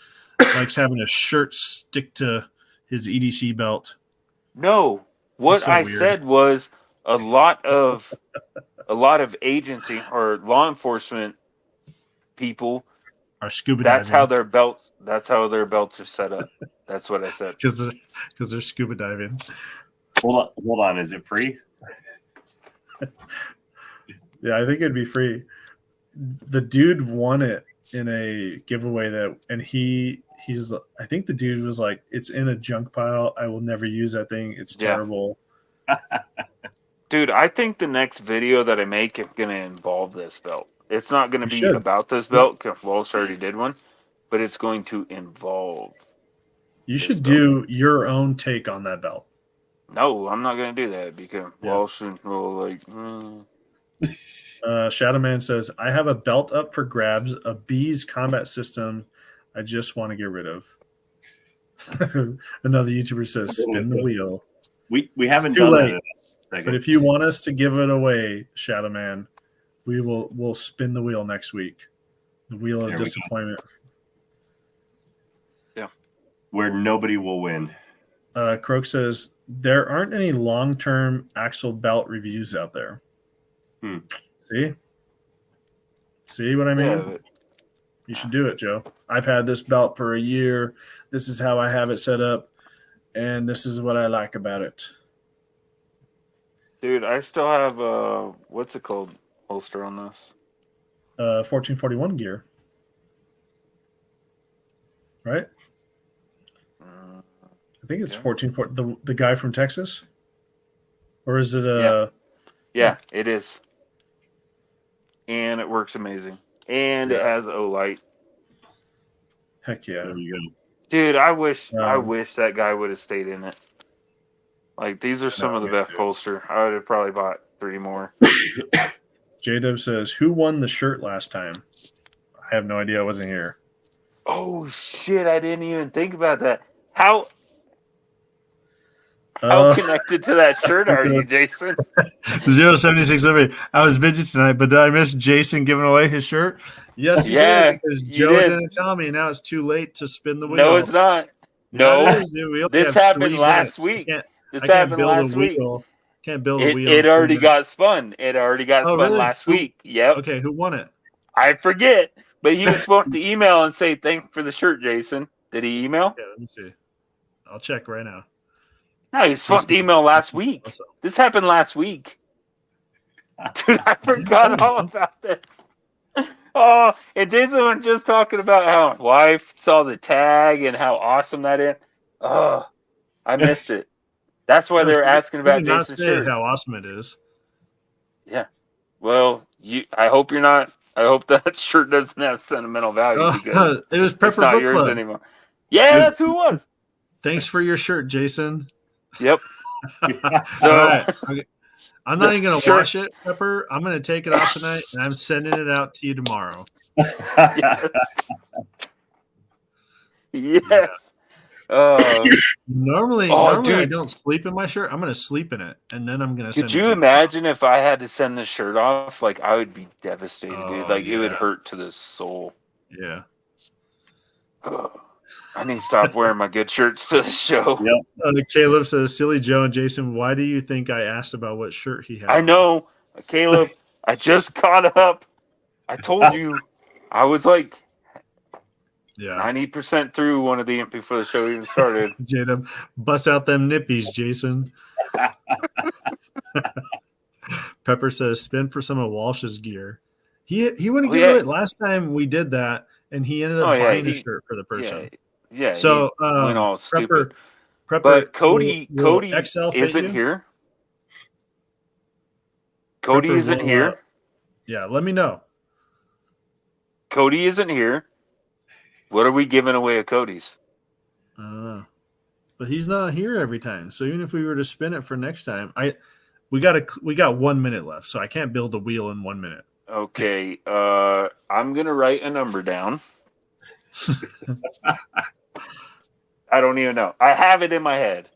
having a shirt stick to his EDC belt. No, what I said was a lot of agency or law enforcement people are scuba diving. That's how their belts are set up. That's what I said. Because they're scuba diving. Hold on. Is it free? Yeah, I think it'd be free. the dude won it in a giveaway and he's I think the dude was like, it's in a junk pile. I will never use that thing. It's terrible. Dude, I think the next video that I make is going to involve this belt. It's not going to be about this belt because Walsh already did one, but it's going to involve. You should do your own take on that belt. No, I'm not going to do that because Walsh will like. Shadowman says, I have a belt up for grabs, a Bees combat system I just want to get rid of. Another YouTuber says, spin the wheel. We haven't done that. But if you want us to give it away, Shadowman, we'll spin the wheel next week. The wheel of disappointment. Yeah. Where nobody will win. Croak says, there aren't any long-term axle belt reviews out there. See what I mean? Yeah, you should do it, Joe. I've had this belt for a year. This is how I have it set up, and this is what I like about it. Dude, I still have what's it called holster on this? 1441 gear, right? I think it's 1440. The guy from Texas, or is it Yeah, it is. And it works amazing. And it has O-Light. Heck yeah. There you go. Dude, I wish that guy would have stayed in it. Like, these are some of the best holster. I would have probably bought 3 more. J-Dub says, who won the shirt last time? I have no idea. I wasn't here. Oh, shit. I didn't even think about that. How connected to that shirt are you, Jason? 076. I was busy tonight, but did I miss Jason giving away his shirt? Yes, you did, because Joe didn't tell me. Now it's too late to spin the wheel. No, it's not. No, this happened last week. This happened last week. Can't build a wheel. It already got spun. It already got spun last week. Yep. Okay, who won it? I forget, but he was supposed to email and say, thanks for the shirt, Jason. Did he email? Yeah, let me see. I'll check right now. No, he was supposed to email last week. This happened last week. Dude, I forgot all about this. Oh, and Jason was just talking about how his wife saw the tag and how awesome that is. Oh, I missed it. That's why they were asking about Jason's shirt. How awesome it is. Yeah. Well, I hope you're not. I hope that shirt doesn't have sentimental value because it was it's not yours anymore. Yeah, that's who it was. Thanks for your shirt, Jason. Yep. So okay. I'm not even going to wash it, Pepper. I'm going to take it off tonight, and I'm sending it out to you tomorrow. Yes. Normally I don't sleep in my shirt. I'm going to sleep in it, and then I'm going to send it. Could you imagine if I had to send the shirt off? Like, I would be devastated, dude. Like, it would hurt to the soul. Yeah. I need to stop wearing my good shirts to the show. Yep. Caleb says, silly Joe and Jason, why do you think I asked about what shirt he had? I know. Caleb, I just caught up. I told you. I was like 90% through one of the MP before the show even started. J-Dub, bust out them nippies, Jason. Pepper says, spin for some of Walsh's gear. He wouldn't give it last time we did that, and he ended up buying a shirt for the person. Yeah. So went all stupid. Prepper, but Cody isn't here. Cody isn't here. Yeah, let me know. Cody isn't here. What are we giving away at Cody's? I don't know. But he's not here every time. So even if we were to spin it for next time, we got 1 minute left, so I can't build the wheel in 1 minute. Okay. I'm gonna write a number down. I don't even know. I have it in my head.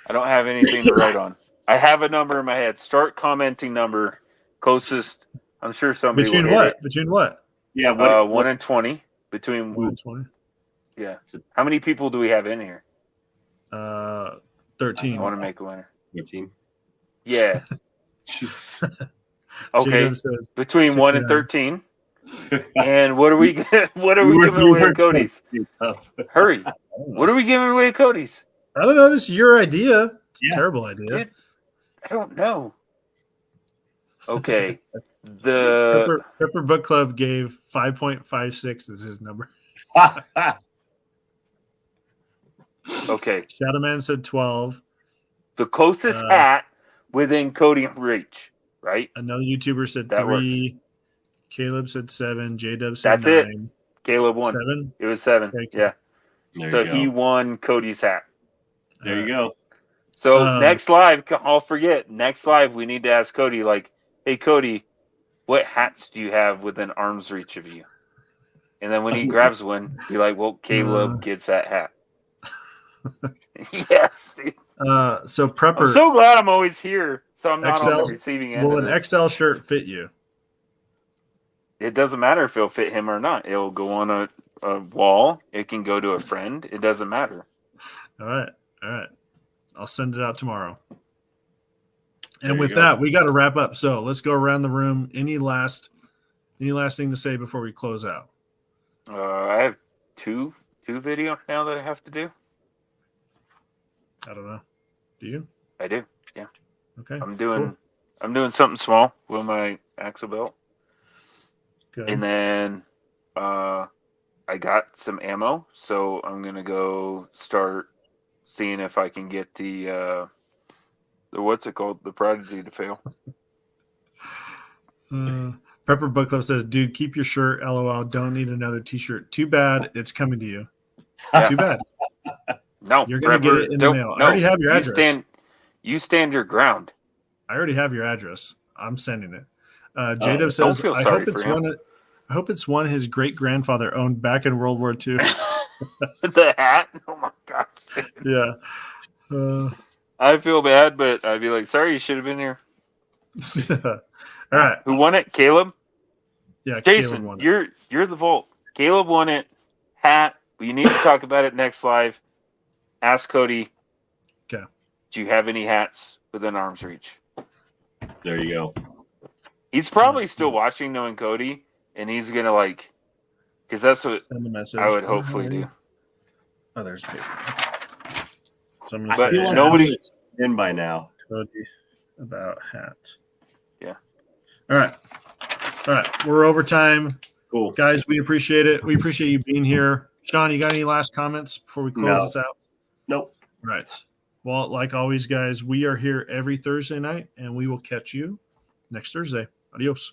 I don't have anything to write on. I have a number in my head. Start commenting number closest. I'm sure somebody Between will what? hit it. Between what? Yeah, 1 and 20. Between 1 and 20. Yeah. How many people do we have in here? 13. I want to make a winner. 13. Yeah. Okay. Between 1 and 13. And what are we giving away at Cody's? Hurry. What are we giving away at Cody's? I don't know. This is your idea. It's a terrible idea. Dude, I don't know. Okay. Prepper Book Club gave 5.56 as his number. Okay. Shadowman said 12. The closest hat within Cody reach, right? Another YouTuber said That 3. Caleb said 7. J-Dub said That's 9. it. Caleb won. 7? It was 7. Okay, cool. Yeah. There So you go. he won Cody's hat. There you go. So next live, I'll forget. Next live, we need to ask Cody, like, hey, Cody, what hats do you have within arm's reach of you? And then when he grabs one, be like, well, Caleb gets that hat. Yes, dude. So Prepper. I'm so glad I'm always here, so I'm not on the receiving end. Will of an this. XL shirt fit you? It doesn't matter if it'll fit him or not. It'll go on a wall. It can go to a friend. It doesn't matter. All right. I'll send it out tomorrow. There And you with go. that, we got to wrap up. So let's go around the room. Any last thing to say before we close out? I have two videos now that I have to do. I don't know. Do you? I do. Yeah. Okay. I'm doing something small with my axle belt. Good. And then I got some ammo, so I'm gonna go start seeing if I can get the what's it called? The Prodigy to fail. Prepper Book Club says, dude, keep your shirt. LOL. Don't need another t-shirt. Too bad it's coming to you. Yeah. Too bad. No, You're going to get it in the mail. I already have your address. You stand your ground. I already have your address. I'm sending it. J-Dub says, I hope it's one his great-grandfather owned back in World War II. The hat? Oh, my gosh. Yeah. I feel bad, but I'd be like, sorry, you should have been here. All right. Who won it? Caleb? Yeah, Jason, Caleb won it. you're the Volt. Caleb won it. Hat. We need to talk about it next live. Ask Cody. Okay. Do you have any hats within arm's reach? There you go. He's probably still watching, knowing Cody, and he's gonna because that's what Send a message. I would hopefully do. Oh, there's paper. So I'm gonna I say feel like nobody in by now. Cody about hat. Yeah. All right. We're over time. Cool. Guys, we appreciate it. We appreciate you being here. Sean, you got any last comments before we close this out? Nope. Right. Well, like always, guys, we are here every Thursday night, and we will catch you next Thursday. Adios.